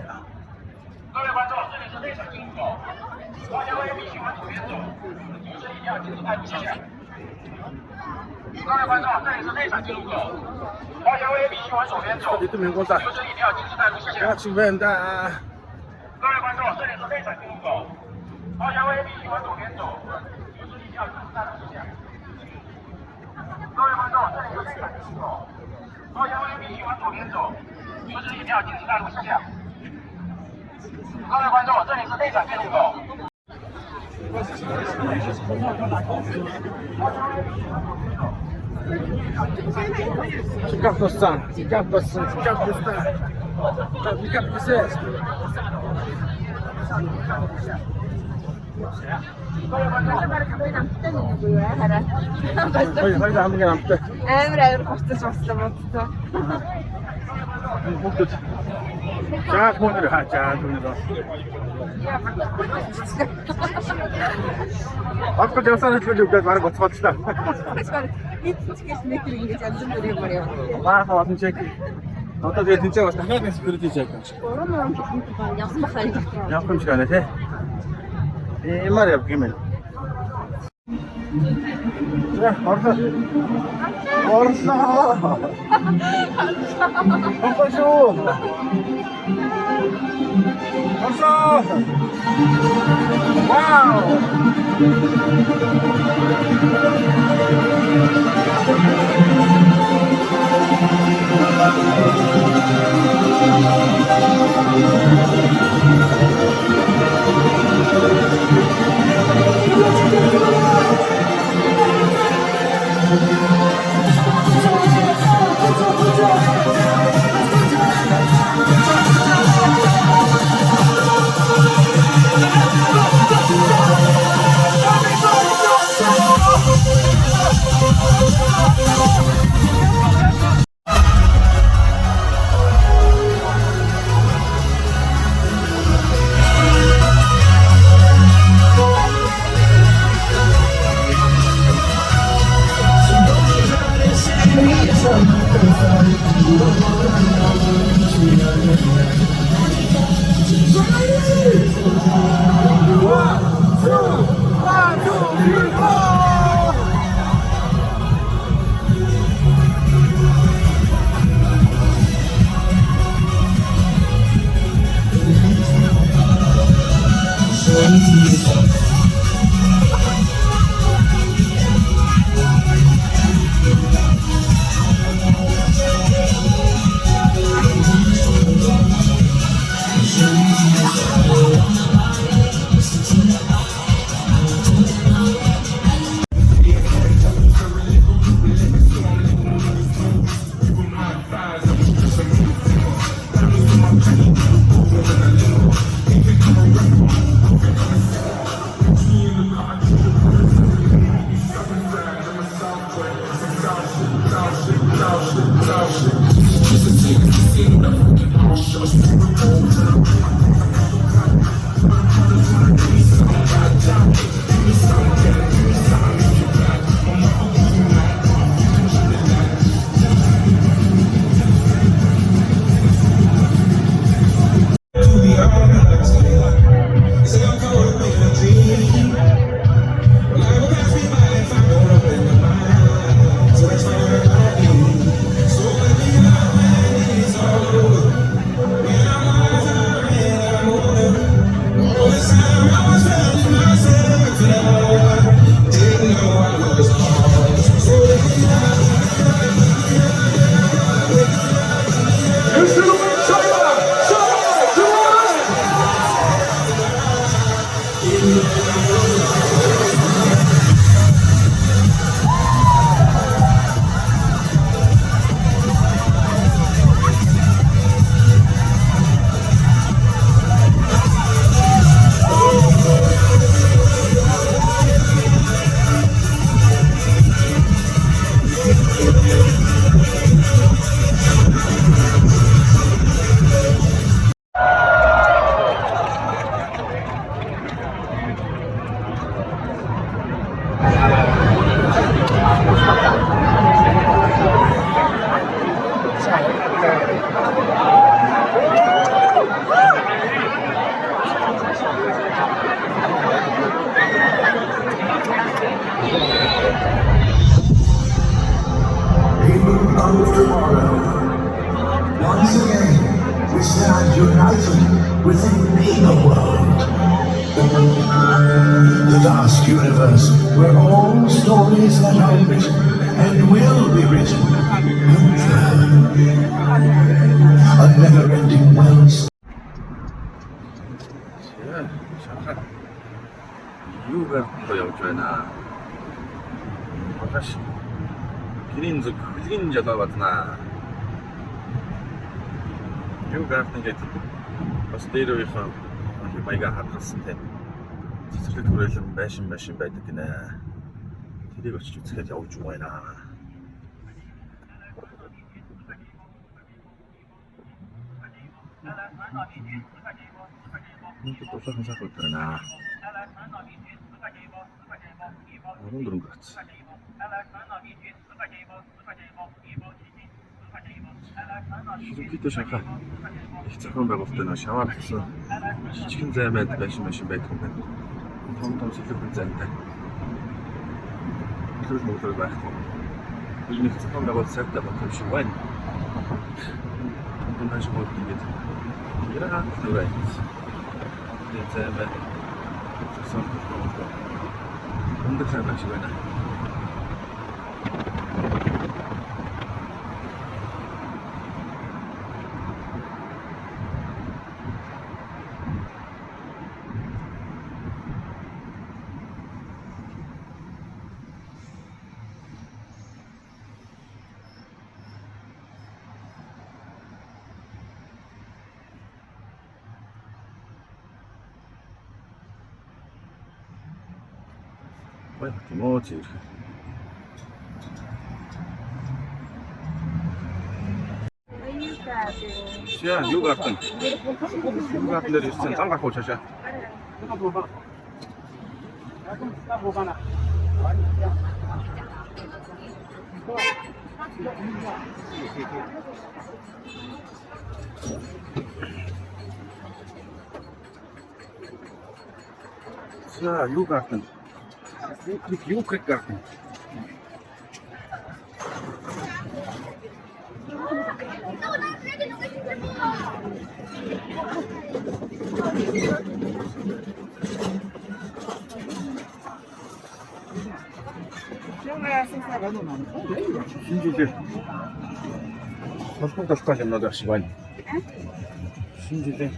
이때 명고다. 같이 웬다. 各位观众，这里是内场进入口，朝阳 VIP 喜欢左边走，就是一定要进入大路线。各位观众，这里是内场进入口，朝阳 VIP 喜欢左边走，各位观众，这里是内转线路口。 Как туссан. Хоёр хамгийн амттай. Амар гоцож баслаа бодсон. Бүгд жаал мөнөр хаачаа түүнээс. Авто явсаар л үгээд бараг боцгоочлаа. Эцэцгээс метр ингэж янз бүрийн юм яа. Баахан олон чек. Одоо тэгээд тэнцээ бас дахиад нэг security check. 3 км явсан бахаа юм. Явах юм шиг байна тий. Ямар явах юм бэ? Орлоо. Wow! Once again, we stand united within the world. The vast universe where all stories that are written and will be written confirm. a never-ending wells. 잠깐 이유가 더 явж байна. Багаш гэрийн зүг хөлгийн жолоо батна. Юу гэх нэг бас дээр үеийнхэн маяга хадгалсан тийм цэцэрлэг хүрээлэн байшин байдаг гинэ. Тэрийг очиж үзэхэд явж байна. 이렇게 또 사진 사고 있구나. 오늘은 그렇지. Хизүүкийтэй шахаа их зохион байгуулалттай нэг шавар хийсэн жижигэн займад байшин байдаг юм байна. Том сэлбэр займтай. Тэр мөрөөр байхгүй. Нэг зохион байгуулалт сайтай болох юм шиг байна. Том байшин бол ингэж яа нүрэй. Энэ займад зохион байгуулалт. Өндөр займаа шиг байна. 뭐지? 시야 요 같은 데를 있으면 짱 갖고 오셔. 시야 요 같은 이거 그럴까? 신지들 벌써 다시 나도 시간 신지들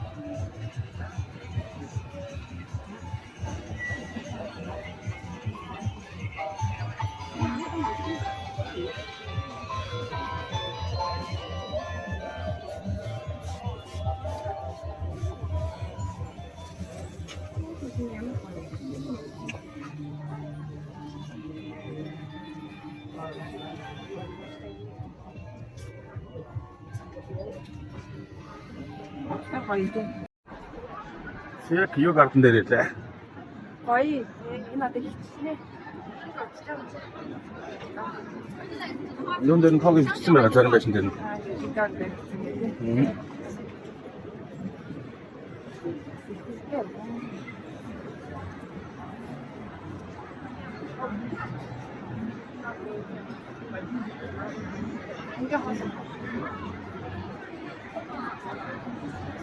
시야 기억 같은 데를 때 거의 나한테 히치네. 이런 데는 타기 비치면 자는 가신 데는.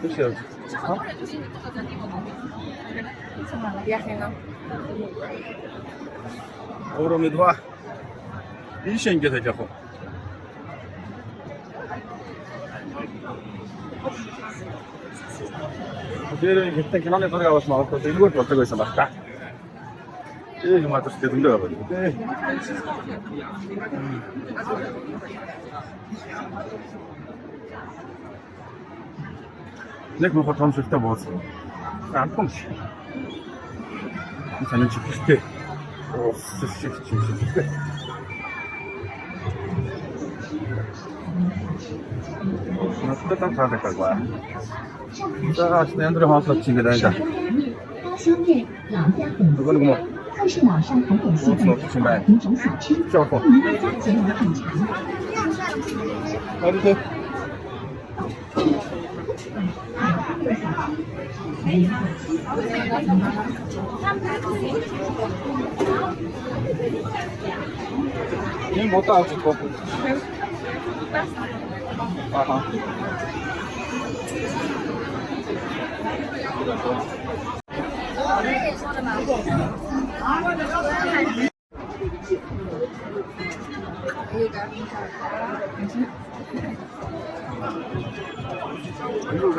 그렇죠. 오름이 와 일시인 게 되자고. 그대로 그때 기간에 돌아가서 막고 이걸 어떻게 해서 막다. 이 맞다 스테 등대가 버리고. 내가 그거 좀 쓸 때 먹었어. 안 통치. 저는 지키게. 오, 지키게. 나 딱 다 될 거야. 자, 스탠드를 하나 찍게 된다. 그거는 뭐? 菜市网上海点系统品种小吃，离家节能很强。 어디서? 얘 못 따라 줄거. 아하.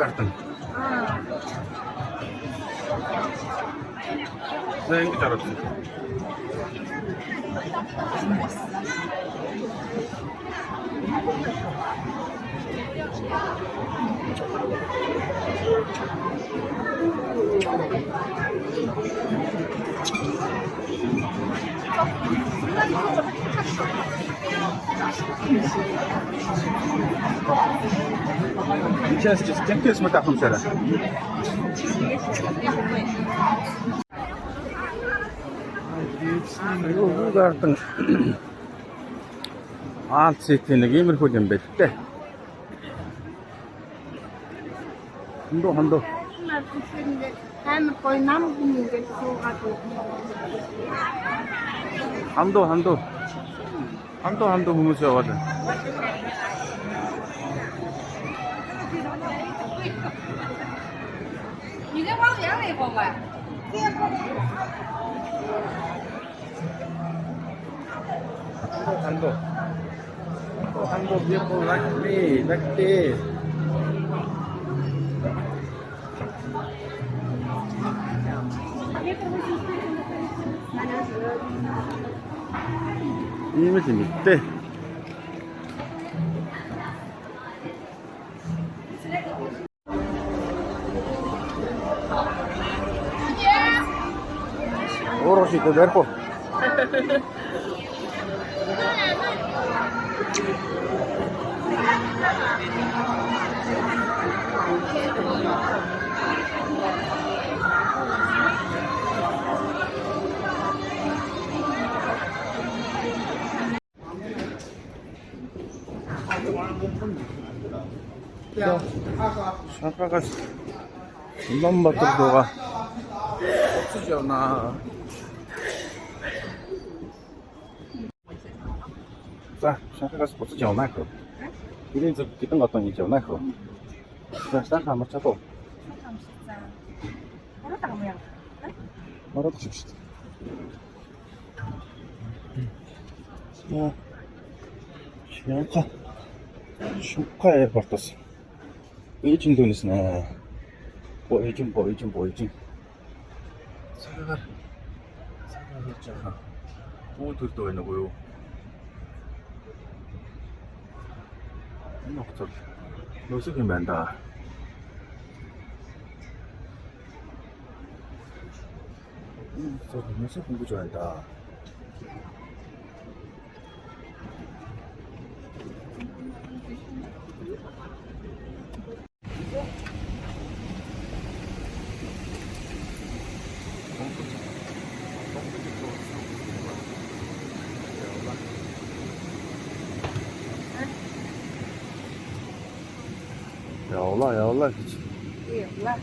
гартан. За ингэж оруулсан. Сейчас тянкес мы так умсара. Юу гартан. Сити нэг иймэрхүү юм байл тээ. Хондоо. амар гоё нам хүн ингээд суугаад Хандуу хүмүүс яваад байна. 이제 와서 양해 봐봐. Hando beautiful like this. 이미 재밌대. 오롯이 더 내고. 샤카가 이만 바토가 없으잖아. 자, 샤카가 없으지 않나 그. 이런 저 기던 것도 있지 않나 그. 자, 샤카 한번 잡고. 말아도 줍시다. 샤카 슈카에 버렸어. 이 정도 있으나 보이진 사과가 있잖아. 오들도 있는 거요. 이 녹색 녹색이 맨다. 녹색 공부 좋아한다. Ya Allah kız. 예, 올라.